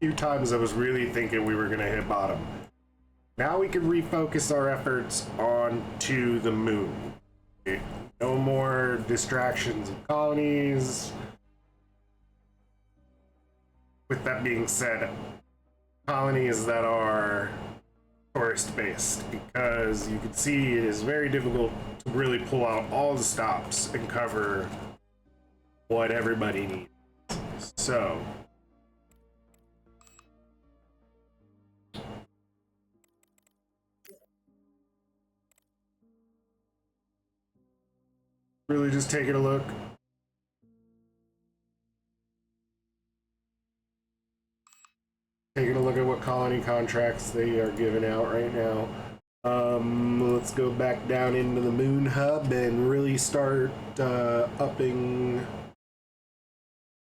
few times I was really thinking we were gonna hit bottom. Now we can refocus our efforts onto the moon. No more distractions of colonies. With that being said, colonies that are tourist based, because you can see it is very difficult to really pull out all the stops and cover what everybody needs. So really just taking a look. Taking a look at what colony contracts they are giving out right now. Let's go back down into the moon hub and really start upping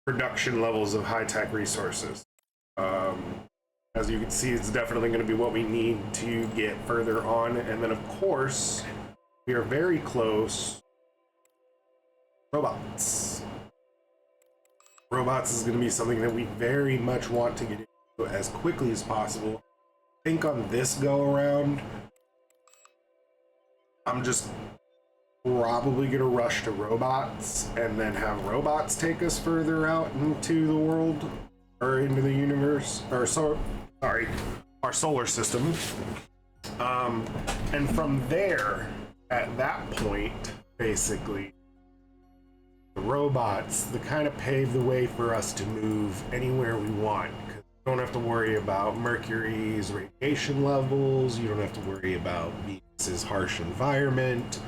production levels of high-tech resources. As you can see, it's definitely going to be what we need to get further on. And then, of course, we are very close. Robots. Robots is going to be something that we very much want to get into as quickly as possible. I think on this go around, I'm just probably gonna rush to robots and then have robots take us further out into the world or into the universe, or our solar system. And from there, at that point, basically, the robots, they kind of pave the way for us to move anywhere we want. You don't have to worry about Mercury's radiation levels. You don't have to worry about Venus's harsh environment.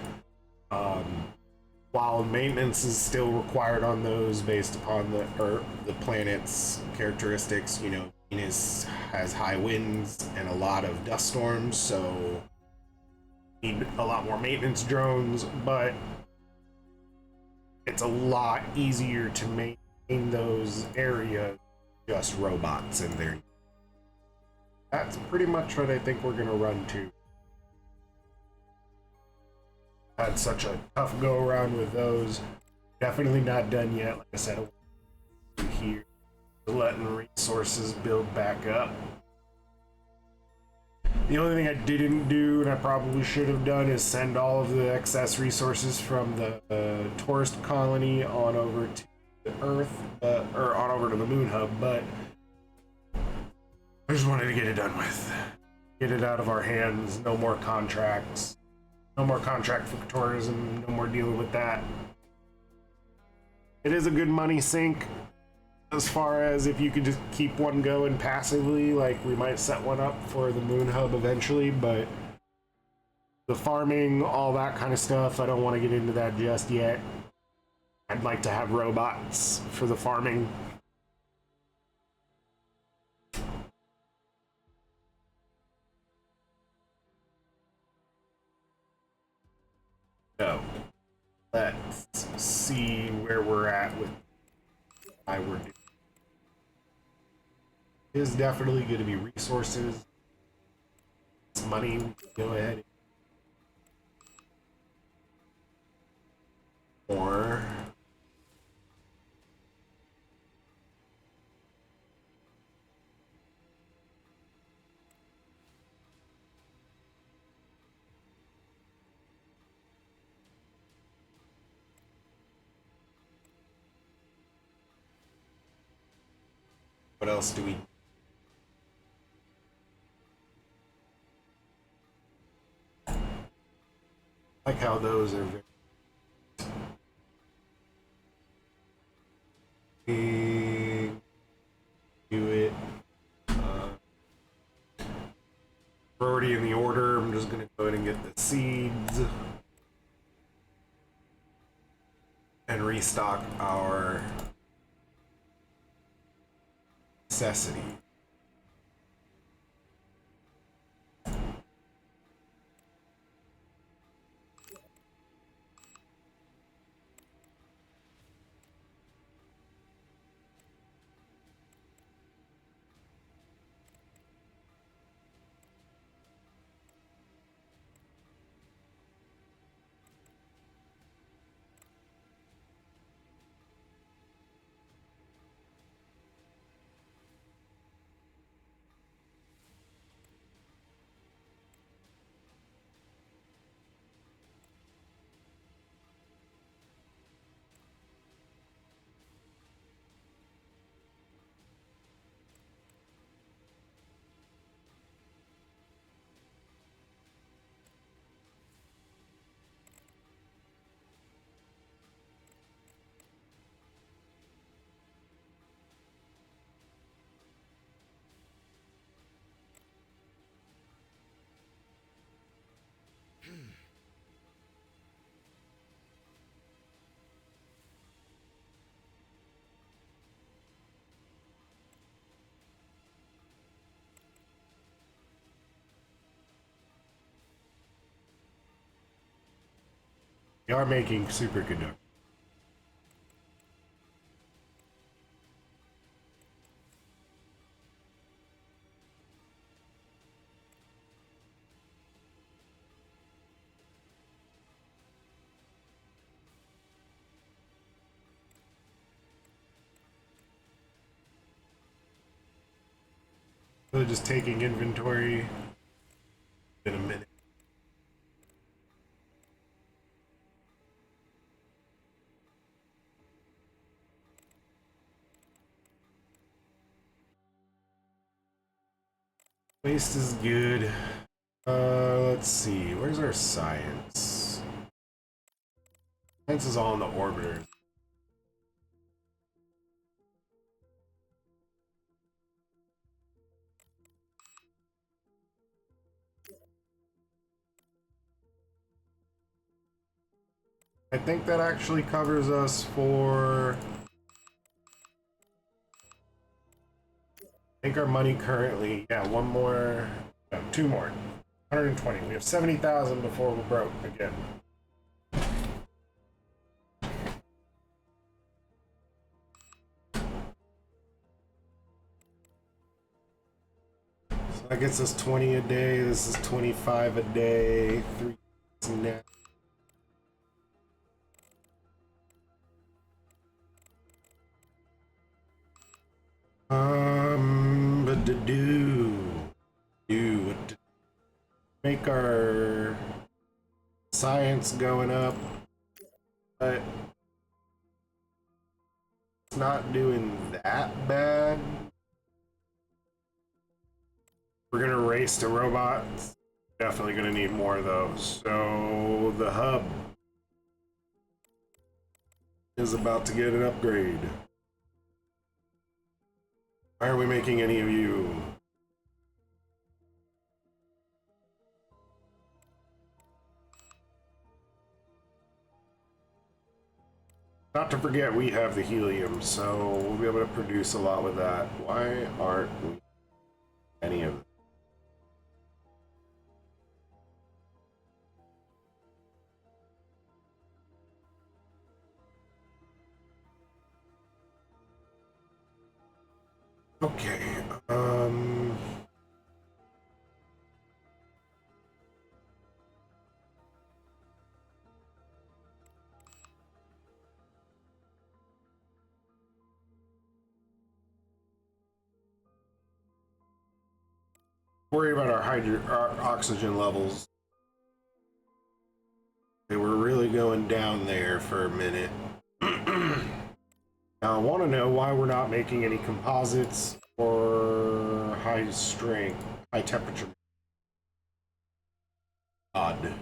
While maintenance is still required on those based upon the planet's characteristics, Venus has high winds and a lot of dust storms, so need a lot more maintenance drones, but it's a lot easier to maintain those areas just robots in there. That's pretty much what I think we're gonna run to. Had such a tough go around with those. Definitely not done yet. Like I said, here, letting resources build back up. The only thing I didn't do, and I probably should have done, is send all of the excess resources from the tourist colony on over to the Earth, or on over to the moon hub, but I just wanted to get it done with. Get it out of our hands. No more contracts. No more contract for tourism. No more dealing with that. It is a good money sink as far as if you could just keep one going passively, like we might set one up for the moon hub eventually, but the farming, all that kind of stuff, I don't want to get into that just yet. I'd like to have robots for the farming. So, let's see where we're at with I we're doing. Is definitely going to be resources. It's money. Go ahead. Or what else do we? Like how those are very do it. We're already in the order. I'm just gonna go ahead and get the seeds and restock our necessity. We are making superconductors. So just taking inventory in a minute. Waste is good. Let's see. Where's our science? Science is all in the orbiter. I think that actually covers us for... I think our money currently... Yeah, one more... No, two more. 120. We have 70,000 before we're broke again. So that gets us 20 a day. This is 25 a day. 3 now. But to make our science going up, but it's not doing that bad. We're gonna race to robots. Definitely gonna need more of those. So the hub is about to get an upgrade. Why are we making any of you? Not to forget, we have the helium, so we'll be able to produce a lot with that. Why aren't we any of them? Okay, worry about our oxygen levels. They were really going down there for a minute. Now I want to know why we're not making any composites or high strength, high temperature. Odd.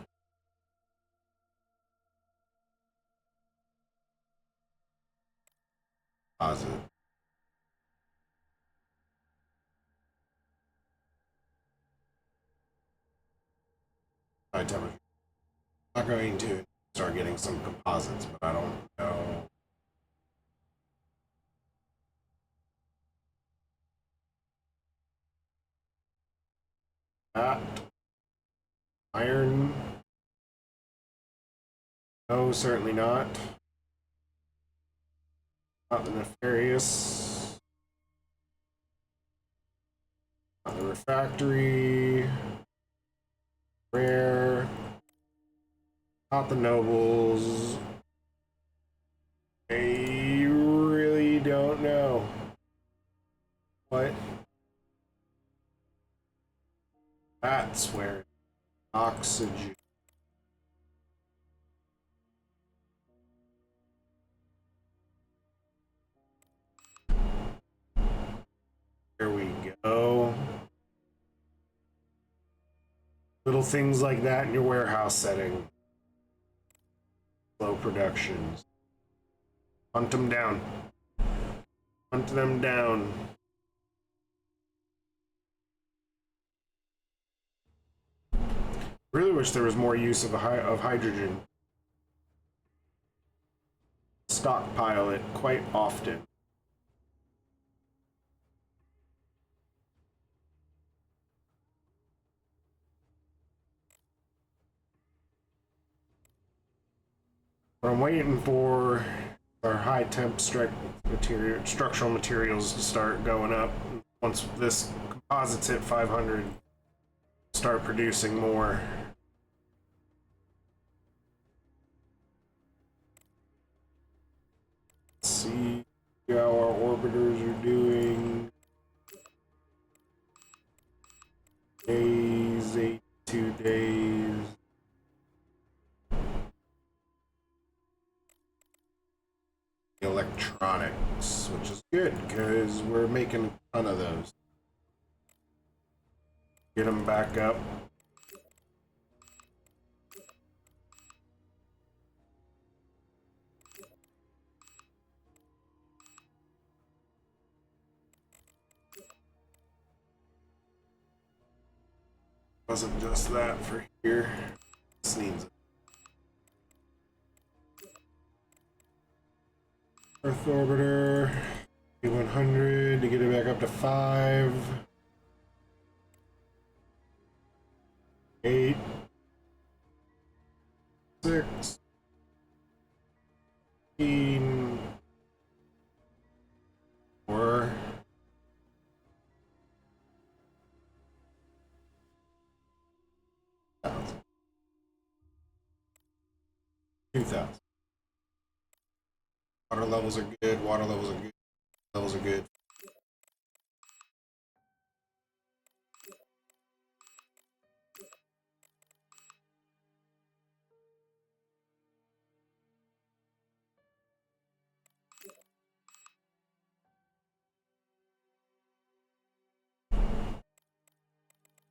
Composite. High temperature. I'm not going to start getting some composites, but I don't know. That iron. No, certainly not. Not the nefarious. Not the refractory. Rare. Not the nobles. I really don't know. What? That's where oxygen. There we go. Little things like that in your warehouse setting. Low productions. Hunt them down. Hunt them down. Really wish there was more use of hydrogen. Stockpile it quite often. What I'm waiting for are high temp structural materials to start going up. Once this composites hit 500, start producing more. Let's see how our orbiters are doing. Days, 82 days. Electronics, which is good because we're making a ton of those. Get them back up. Wasn't just that for here. This needs it. Earth orbiter, 100 to get it back up to 5. 8. 6. 15. 4. 2,000. Water levels are good. Water levels are good. Levels are good.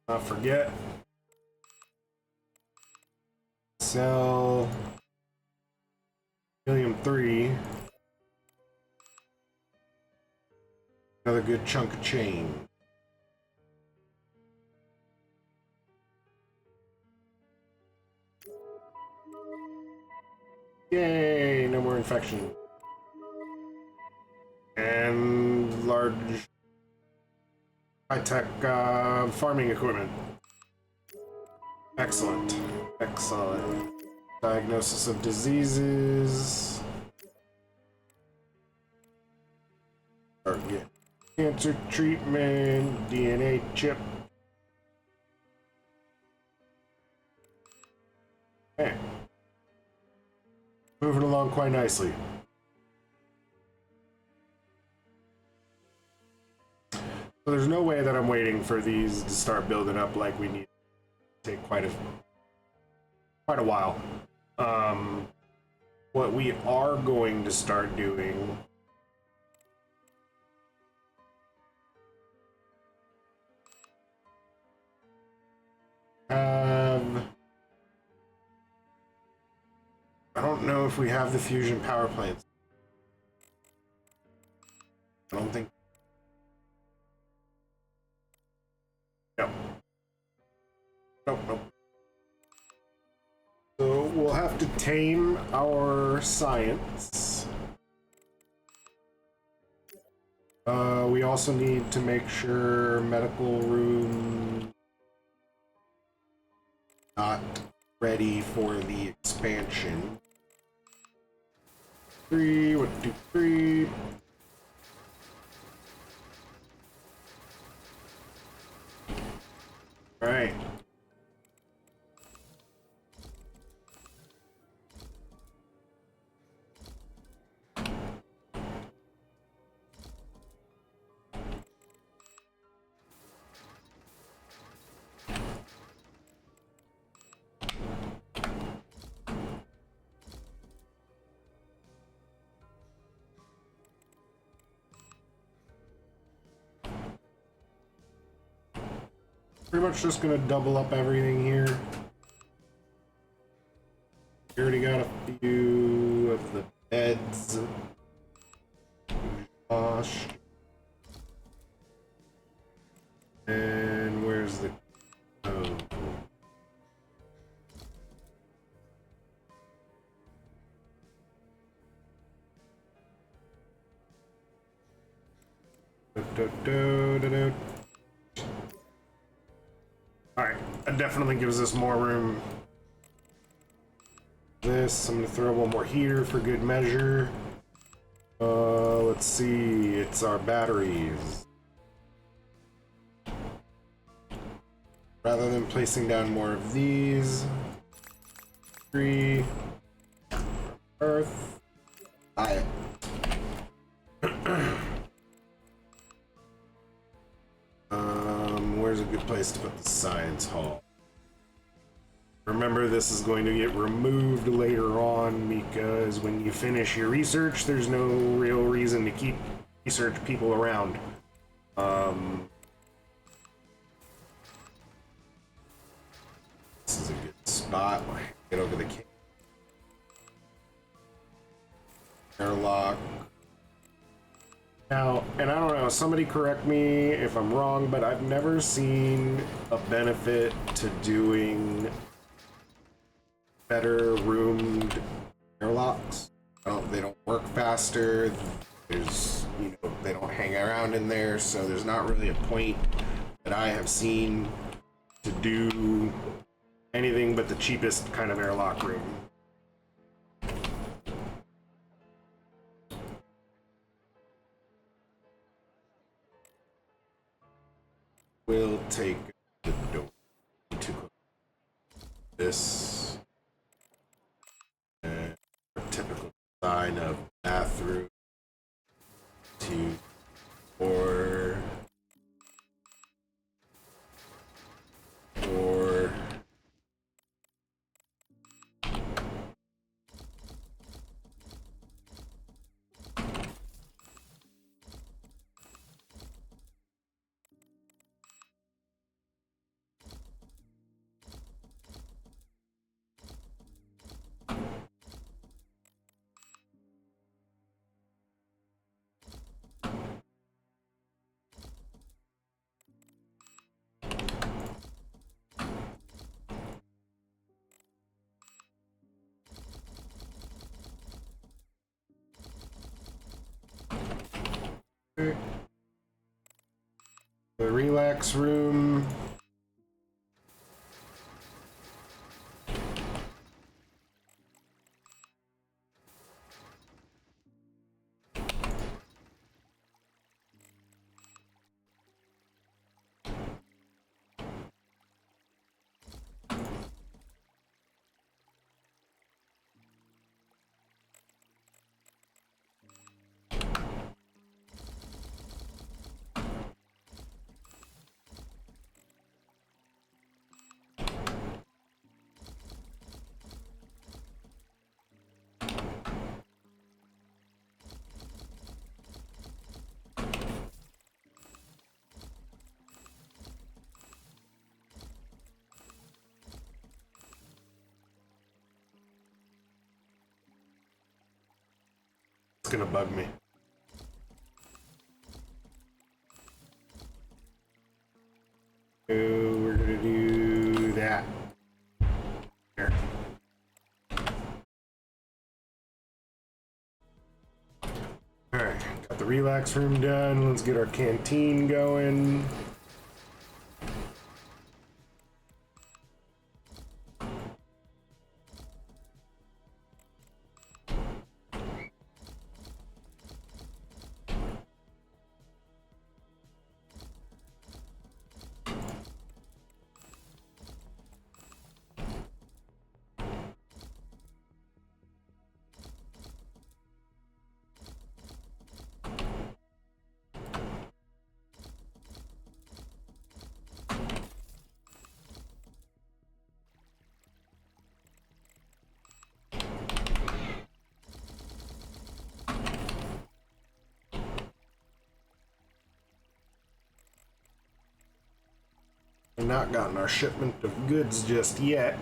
Not forget. Sell helium-3. Another good chunk of chain. Yay, no more infection. And large high-tech farming equipment. Excellent. Excellent. Diagnosis of diseases. Target. Cancer treatment, DNA chip. Okay. Moving along quite nicely. So there's no way that I'm waiting for these to start building up like we need to take quite a while. What we are going to start doing I don't know if we have the fusion power plants. I don't think. Nope. Nope. So we'll have to tame our science. We also need to make sure medical room not ready for the expansion. 3, 1, 2, 3. All right. Pretty much just gonna double up everything here. We already got a few of the beds. Gosh. And where's the code? Alright, that definitely gives us more room. This, I'm gonna throw one more heater for good measure. Let's see, it's our batteries. Rather than placing down more of these, 3, Earth. Alright. Where's a good place to put the science hall? Remember, this is going to get removed later on because when you finish your research, there's no real reason to keep research people around. This is a good spot. Get over the airlock. Now, and I don't know, somebody correct me if I'm wrong, but I've never seen a benefit to doing better roomed airlocks. They don't work faster. There's, they don't hang around in there, so there's not really a point that I have seen to do anything but the cheapest kind of airlock room. We'll take the door to this and typical design of bathroom 2, 4, 4. The relax room. gonna bug me. So we're gonna do that. There. Alright, got the relax room done. Let's get our canteen going. We've not gotten our shipment of goods just yet.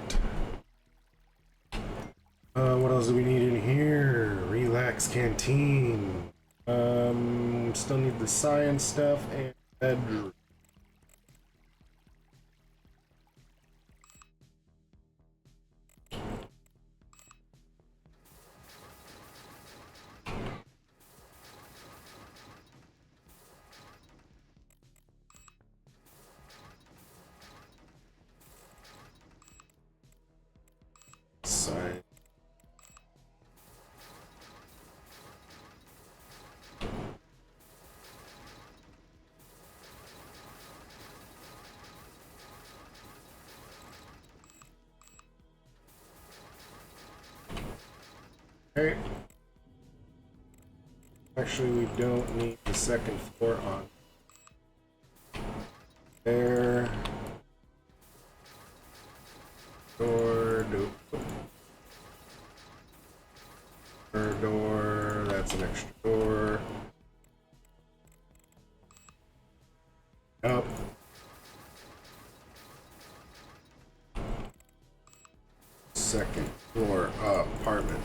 What else do we need in here? Relax canteen. Still need the science stuff and bedroom. Science. Okay. Actually, we don't need the second floor on there. Door, door, that's an extra door. Up. Second floor apartment.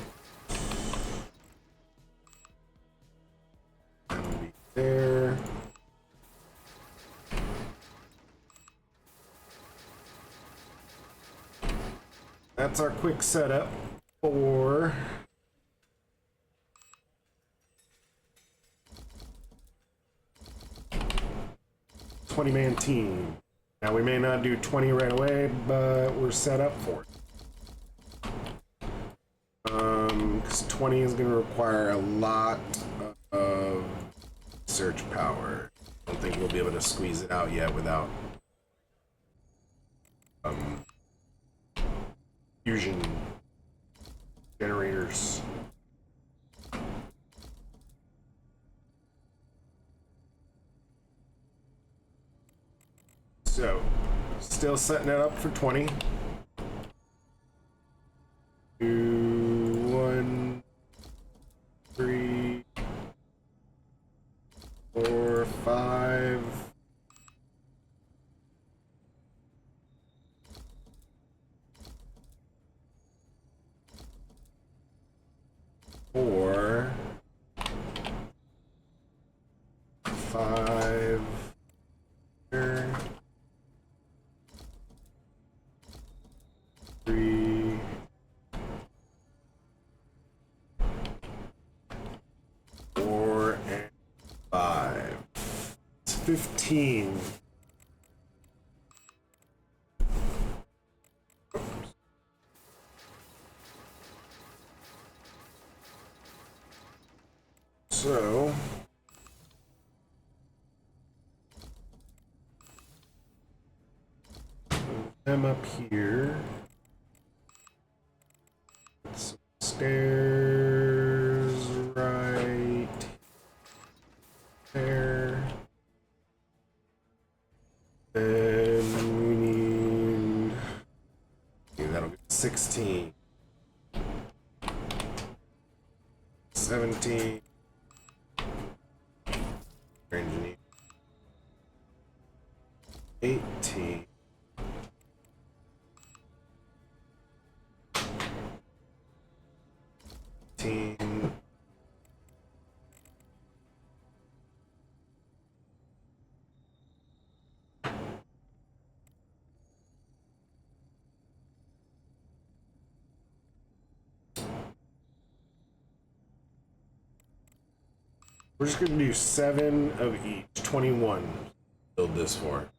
That'll be there. That's our quick setup for 20-man team. Now we may not do 20 right away, but we're set up for it. Because 20 is going to require a lot of search power. I don't think we'll be able to squeeze it out yet without fusion generators. So, still setting it up for 20. 2, 1, 3, 4, 5. Four, 5. Here. 3. 4 and 5. It's 15. So move them up here. Put some stairs right there. Then we need, okay, that'll get 16. 17. Engineer. 18. 18. We're just gonna do 7 of each, 21. Build this for.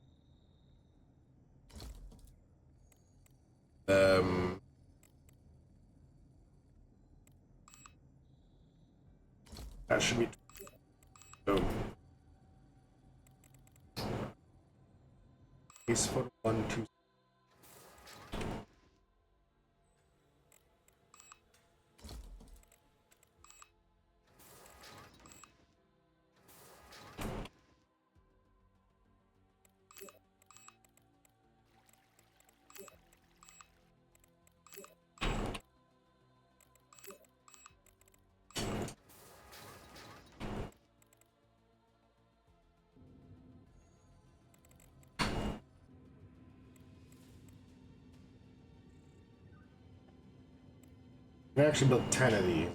That should be. So, base photo 1, 2. I actually built 10 of these.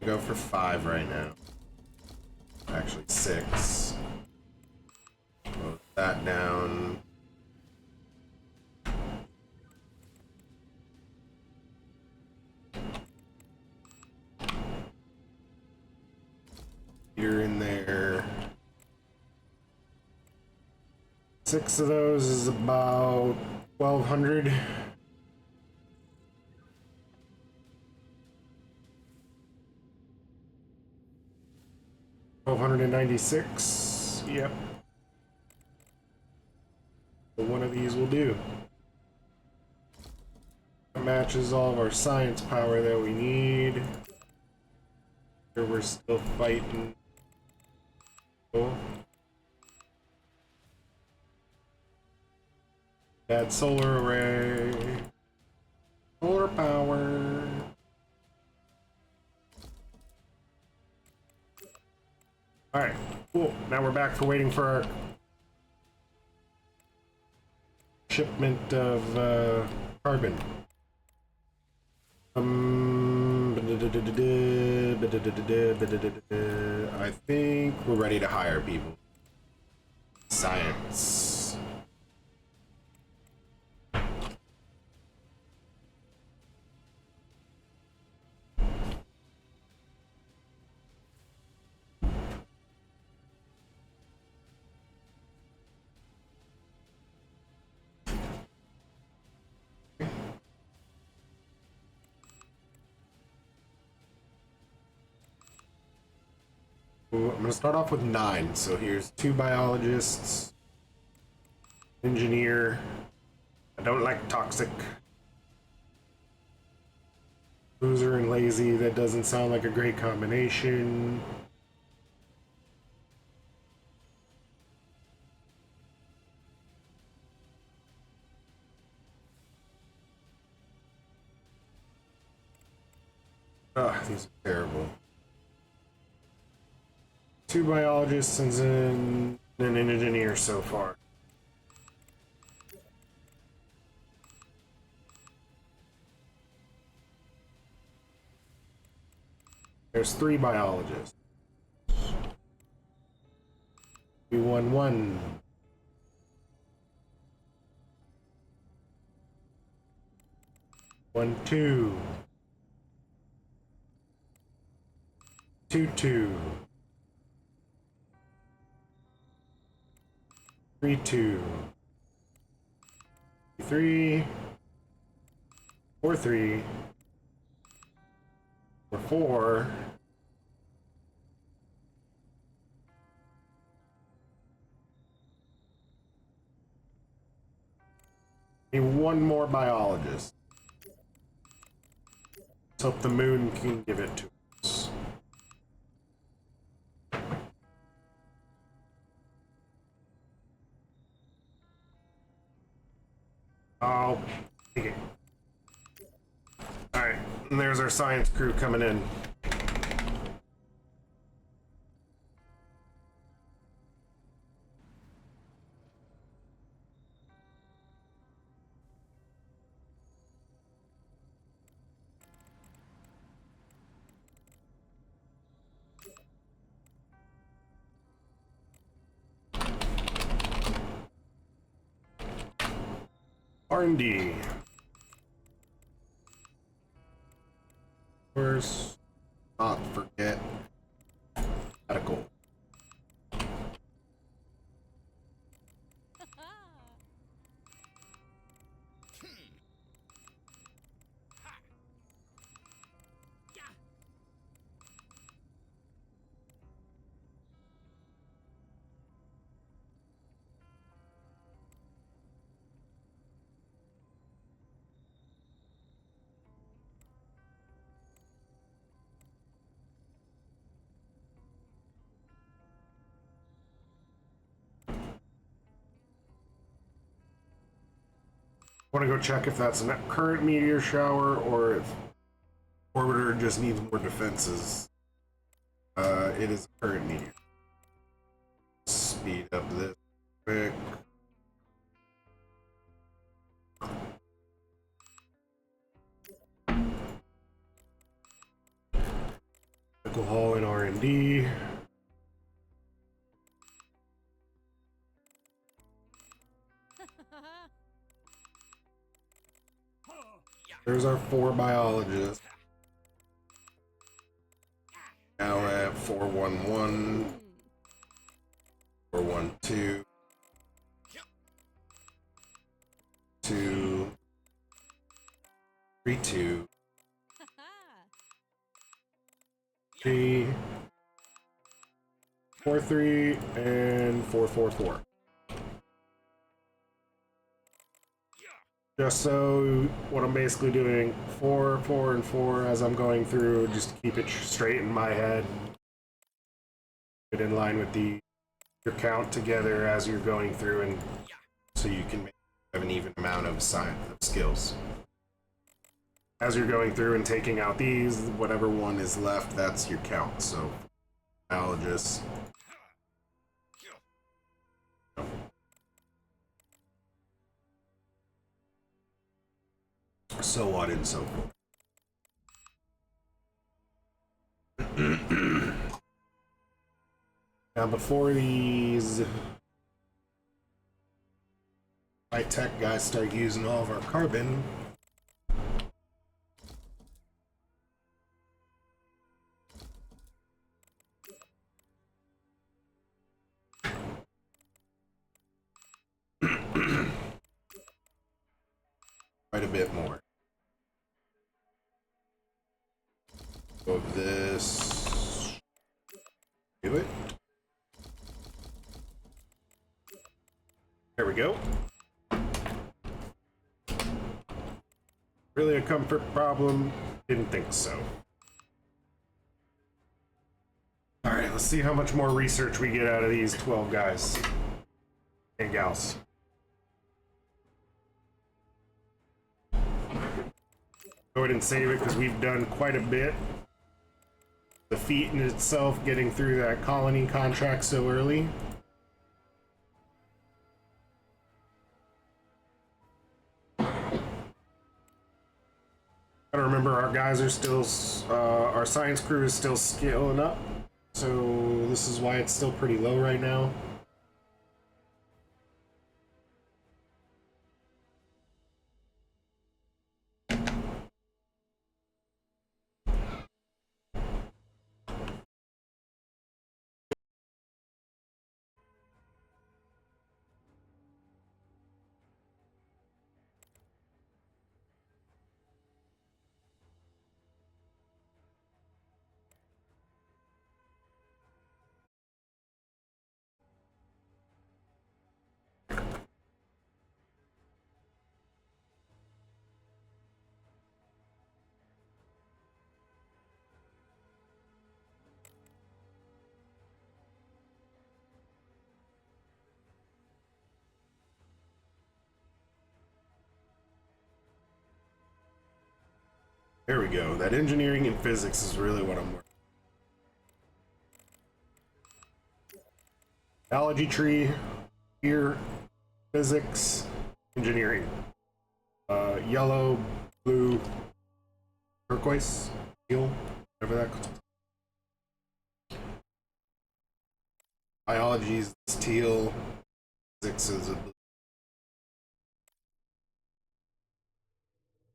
Go for 5 right now. Actually 6. Close that down. You're in there. 6 of those is about 1,200. $1,296. Yep. So one of these will do. That matches all of our science power that we need. Here we're still fighting. Oh. Add solar array. Solar power. Alright, cool. Now we're back for waiting for our shipment of carbon. I think we're ready to hire people. Science. I'm gonna start off with 9. So here's 2 biologists, engineer. I don't like toxic. Loser and lazy. That doesn't sound like a great combination. Ugh, these are terrible. 2 biologists and an engineer so far. There's 3 biologists. 211. 12. 22. 32. 3. 43. 44. Need 1 more biologist. Let's hope the moon can give it to us. I'll take it. Alright, and there's our science crew coming in. R&D. First, Want to go check if that's a current meteor shower or if Orbiter just needs more defenses. It is a current meteor. Speed up this quick. Alcohol and R&D. There's our 4 biologists. Now I have 411, 412, 2, 3, 2, 3, 4, 3, and 4, 4, 4. Just so what I'm basically doing 4, 4, and 4 as I'm going through, just to keep it straight in my head. Get in line with your count together as you're going through, and so you can have an even amount of skills. As you're going through and taking out these, whatever one is left, that's your count. So, biologist. So on and so forth. Now, before these high-tech guys start using all of our carbon, quite a bit more of this. Do it. There we go. Really a comfort problem? Didn't think so. Alright, let's see how much more research we get out of these 12 guys and gals. Go ahead and save it because we've done quite a bit. The feat in itself, getting through that colony contract so early. Gotta remember, our guys are still, our science crew is still scaling up, so this is why it's still pretty low right now. There we go. That engineering and physics is really what I'm working. Biology tree, here, physics, engineering. Yellow, blue, turquoise, teal, whatever that. Biology is teal, physics is a blue.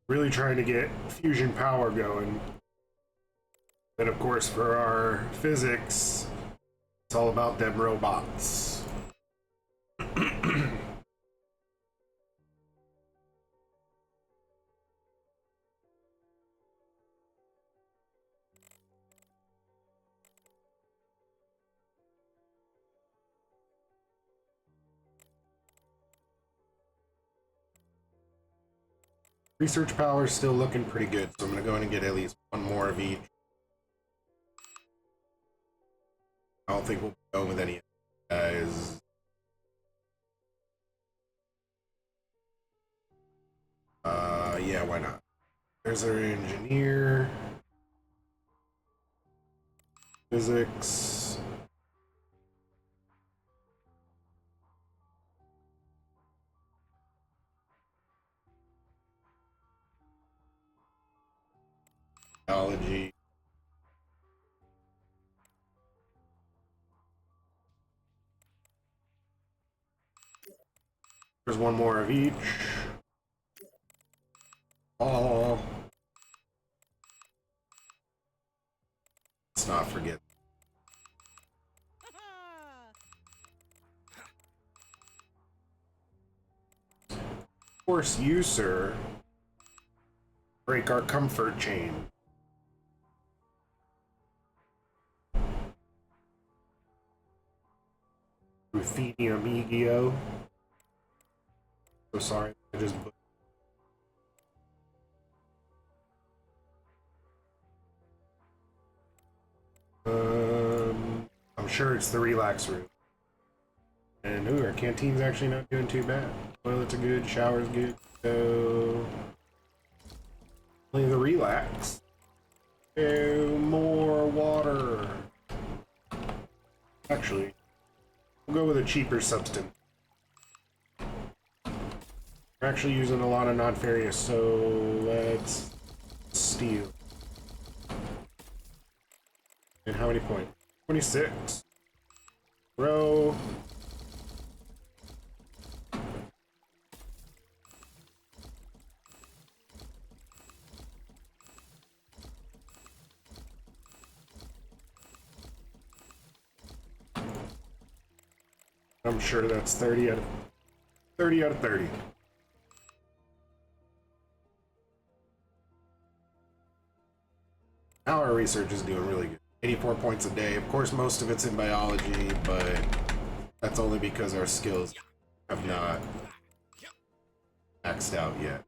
Really trying to get fusion power going. And of course, for our physics, it's all about them robots. Research power is still looking pretty good, so I'm going to go in and get at least one more of each. I don't think we'll be going with any guys. Yeah, why not? There's our engineer. Physics. Biology. There's one more of each. Oh. Let's not forget. Force you, sir. Break our comfort chain. Ruthenium Egio. So sorry, I just. I'm sure it's the relax room. And ooh, our canteen's actually not doing too bad. Toilets are good, shower's good. So only the relax. Oh, more water. Actually, we'll go with a cheaper substance. We're actually using a lot of non-ferrous, so let's steel. And how many points? 26. Row. I'm sure that's 30 out of 30 out of 30. Now our research is doing really good. 84 points a day. Of course, most of it's in biology, but that's only because our skills have not maxed out yet.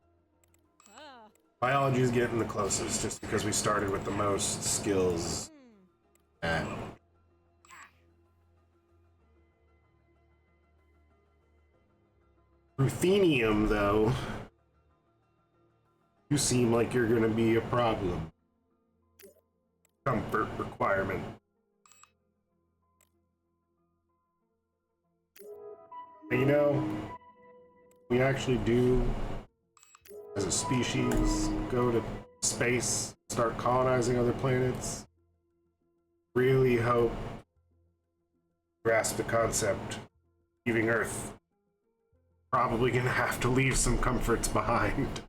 Biology is getting the closest, just because we started with the most skills at. Ruthenium, though, you seem like you're gonna be a problem. Comfort requirement. You know, we actually do, as a species, go to space, start colonizing other planets. Really hope grasp the concept. Leaving Earth. Probably gonna have to leave some comforts behind.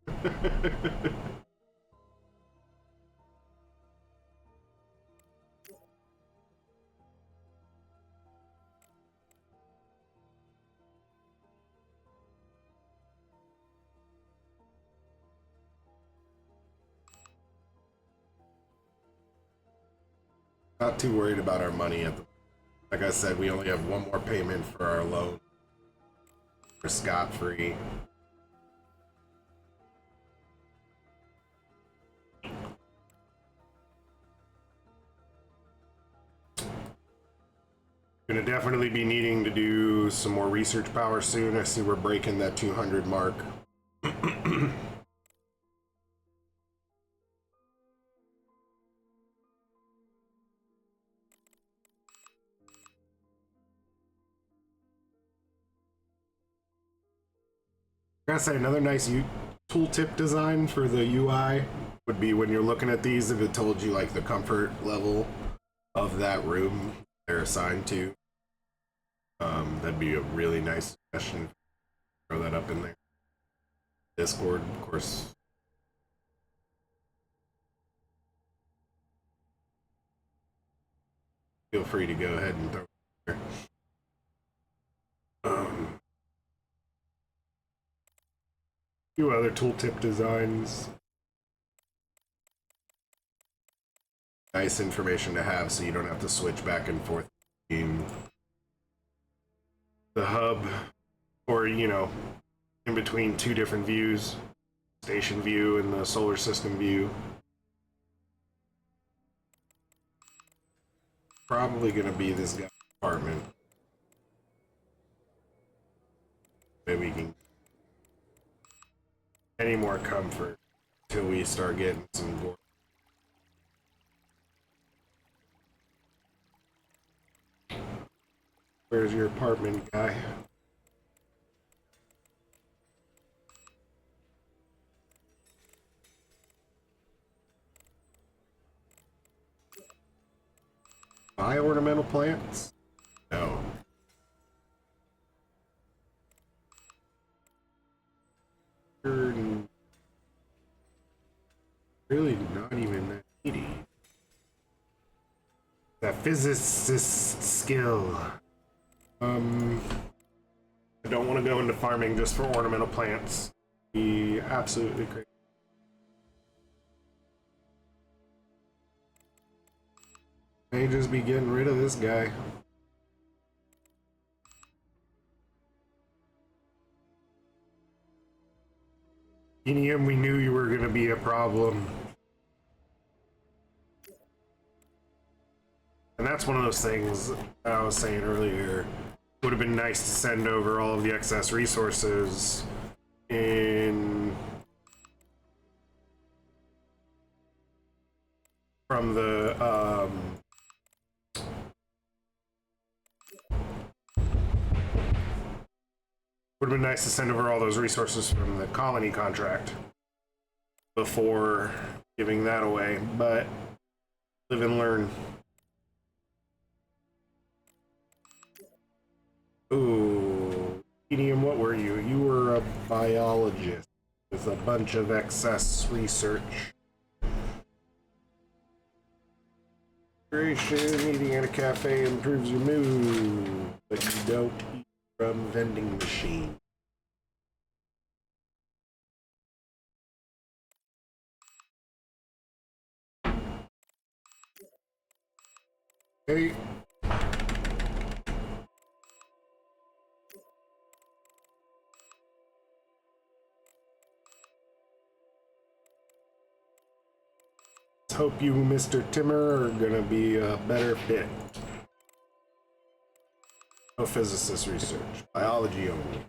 Not too worried about our money at the. Like I said, we only have one more payment for our loan. We're scot-free. Gonna definitely be needing to do some more research power soon. I see we're breaking that 200 mark. I gotta say, another nice tooltip design for the UI would be when you're looking at these, if it told you like the comfort level of that room they're assigned to. That'd be a really nice suggestion. Throw that up in there. Discord, of course. Feel free to go ahead and throw it there. Few other tooltip designs. Nice information to have so you don't have to switch back and forth between the hub or, you know, in between two different views, station view and the solar system view. Probably gonna be this guy's apartment. Maybe we can any more comfort till we start getting some gore. Where's your apartment guy? Buy ornamental plants? No. Really not even that needy. That physicist skill. I don't want to go into farming just for ornamental plants. Be absolutely crazy. May just be getting rid of this guy. Enium, we knew you were going to be a problem. And that's one of those things that I was saying earlier. Would have been nice to send over all of the excess resources in from the would have been nice to send over all those resources from the colony contract before giving that away, but live and learn. Ooh, Medium, what were you? You were a biologist with a bunch of excess research. Eating at a cafe improves your mood, but you don't eat from vending machine. Okay. Hope you, Mr. Timmer, are gonna be a better fit. No physicist research, biology only.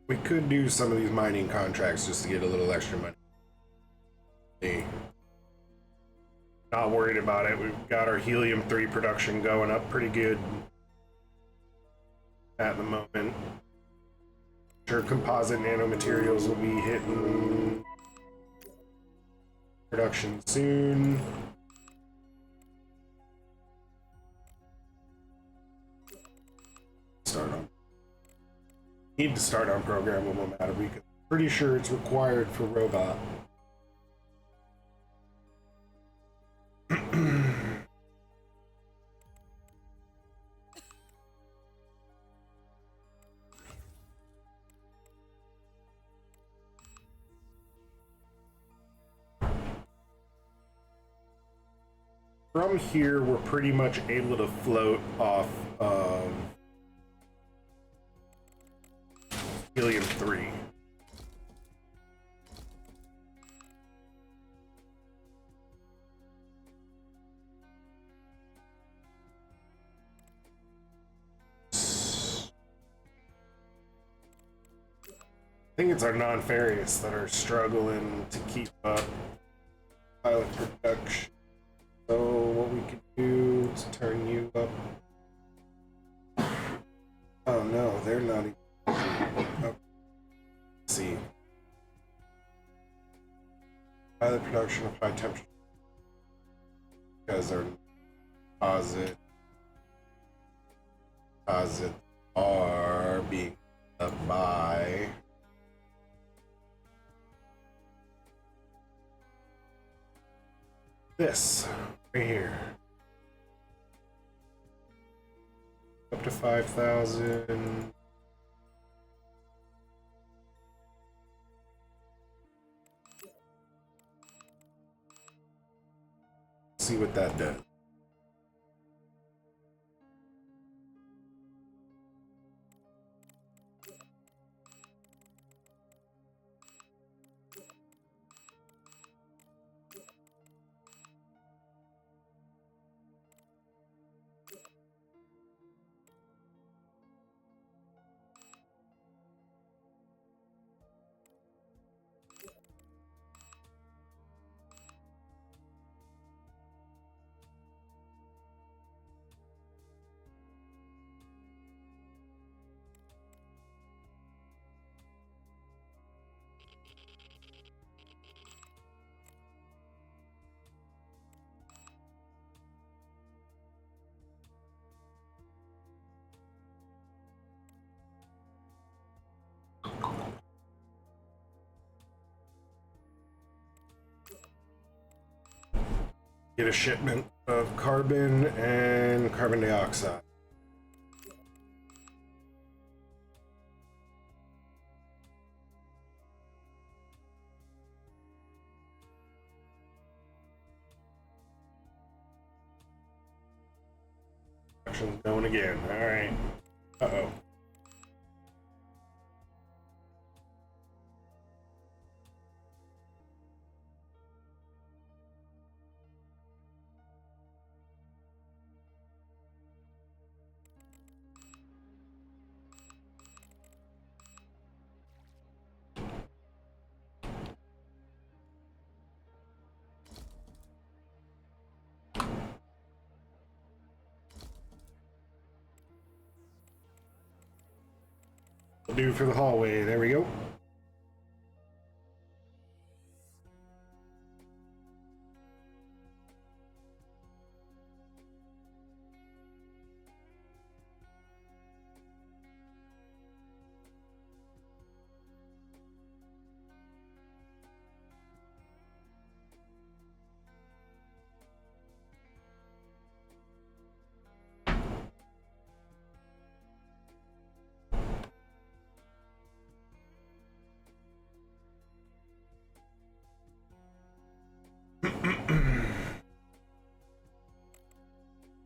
We could do some of these mining contracts just to get a little extra money. Not worried about it. We've got our helium-3 production going up pretty good at the moment. Sure, composite nanomaterials will be hitting production soon. Need to start on programmable matter because I'm pretty sure it's required for robot. From here, we're pretty much able to float off of helium-3. I think it's our non-ferrous that are struggling to keep up pilot production. So what we could do is turn you up. Oh no, they're not even up. Let's see. Pilot production of high temperature. Because they're posits are being up by this right here. Up to 5,000. See what that does. Get a shipment of carbon and carbon dioxide. Action's going again. Alright. Uh-oh. Do for the hallway. There we go.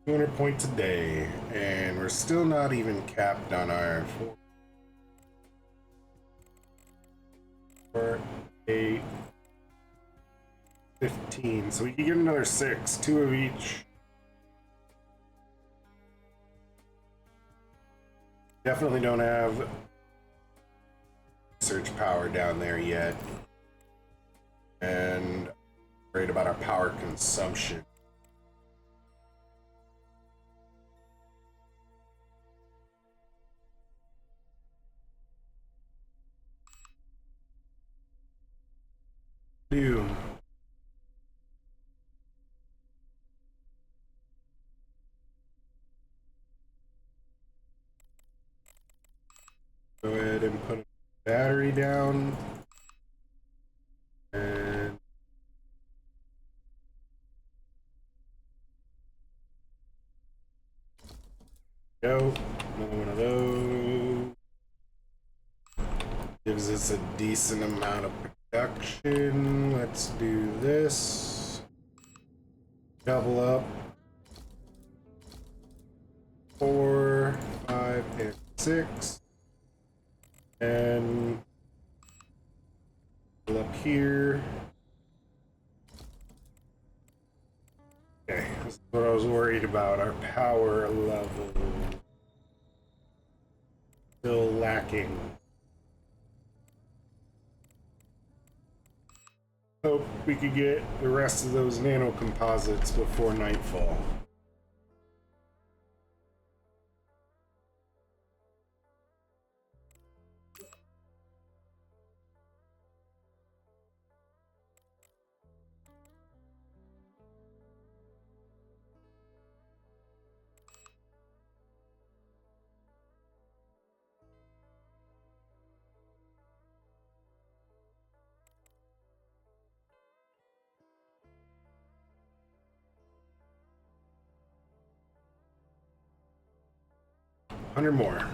$200 a day, and we're still not even capped on our 4, 8, 15. So we can get another 6, 2 of each. Definitely don't have research power down there yet, and worried about our power consumption. Do go ahead and put a battery down, and go. Another one of those gives us a decent amount of production. Let's do this. Double up. 4, 5, and 6. And up here. Okay, this is what I was worried about. Our power level still lacking. Hope we could get the rest of those nano composites before nightfall. $100 more.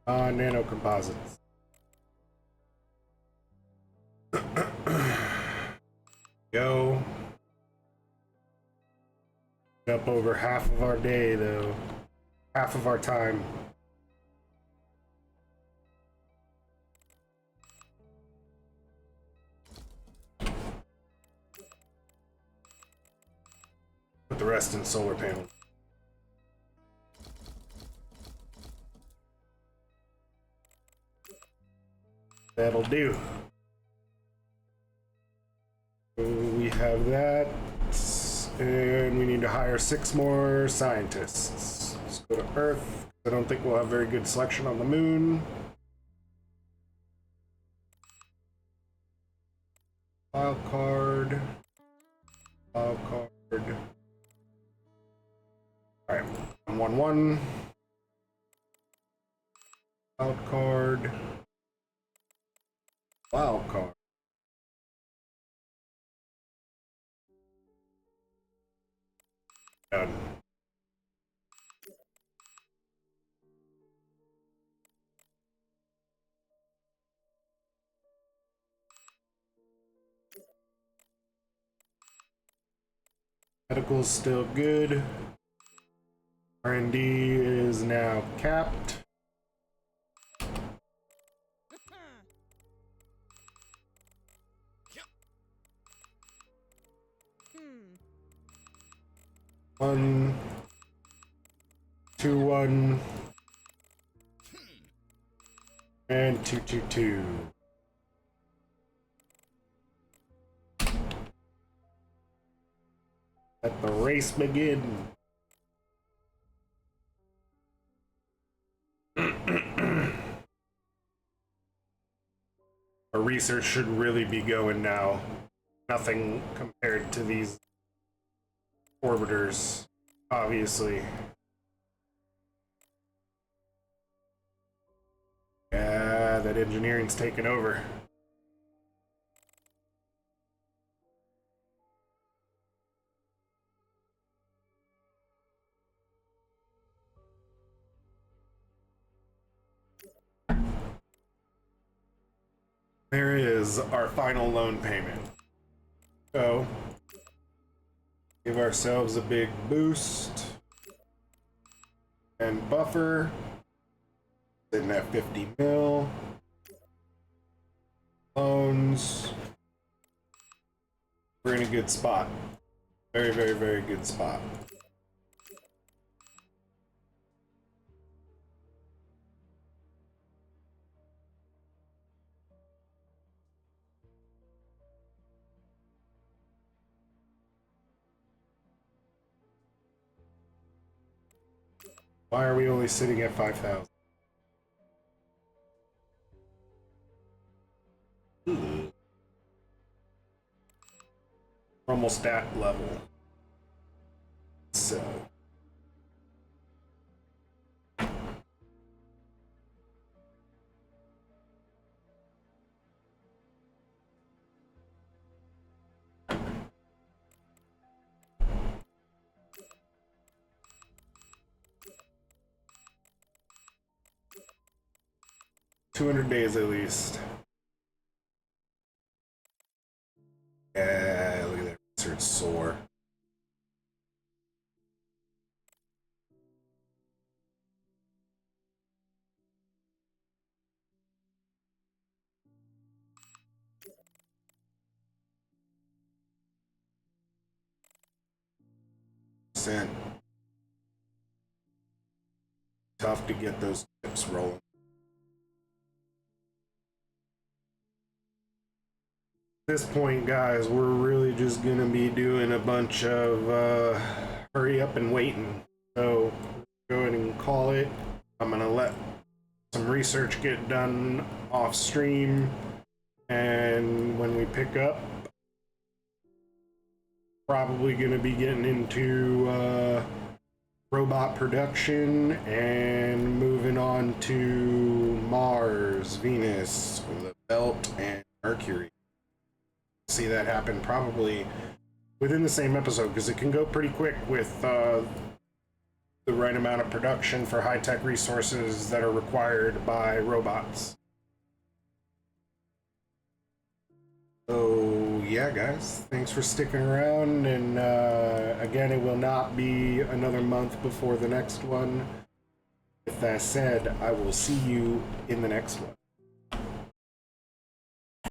Nano composites. Go. Up over half of our day, though. Half of our time. Put the rest in solar panels. That'll do. So we have that, and we need to hire 6 more scientists. Let's go to Earth. I don't think we'll have very good selection on the moon. Wild card. Wild card. Alright, 1-1. Wild card. Wild card. Done. Medical's still good. R&D is now capped. One, 2-1, and 2-2-2. Let the race begin. Our research should really be going now. Nothing compared to these orbiters, obviously. Yeah, that engineering's taken over. There is our final loan payment. So, give ourselves a big boost and buffer. Sitting at 50 mil. Loans. We're in a good spot. Very, very, very good spot. Why are we only sitting at 5,000? We're almost at level. So. $200 days at least. Yeah, look at that research soar. Tough to get those chips rolling. At this point, guys, we're really just gonna be doing a bunch of hurry up and waiting. So go ahead and call it. I'm gonna let some research get done off stream, and when we pick up, probably gonna be getting into robot production and moving on to Mars, Venus, the Belt, and Mercury. See that happen probably within the same episode, because it can go pretty quick with the right amount of production for high-tech resources that are required by robots. So yeah, guys, thanks for sticking around, and again, it will not be another month before the next one. With that said, I will see you in the next one.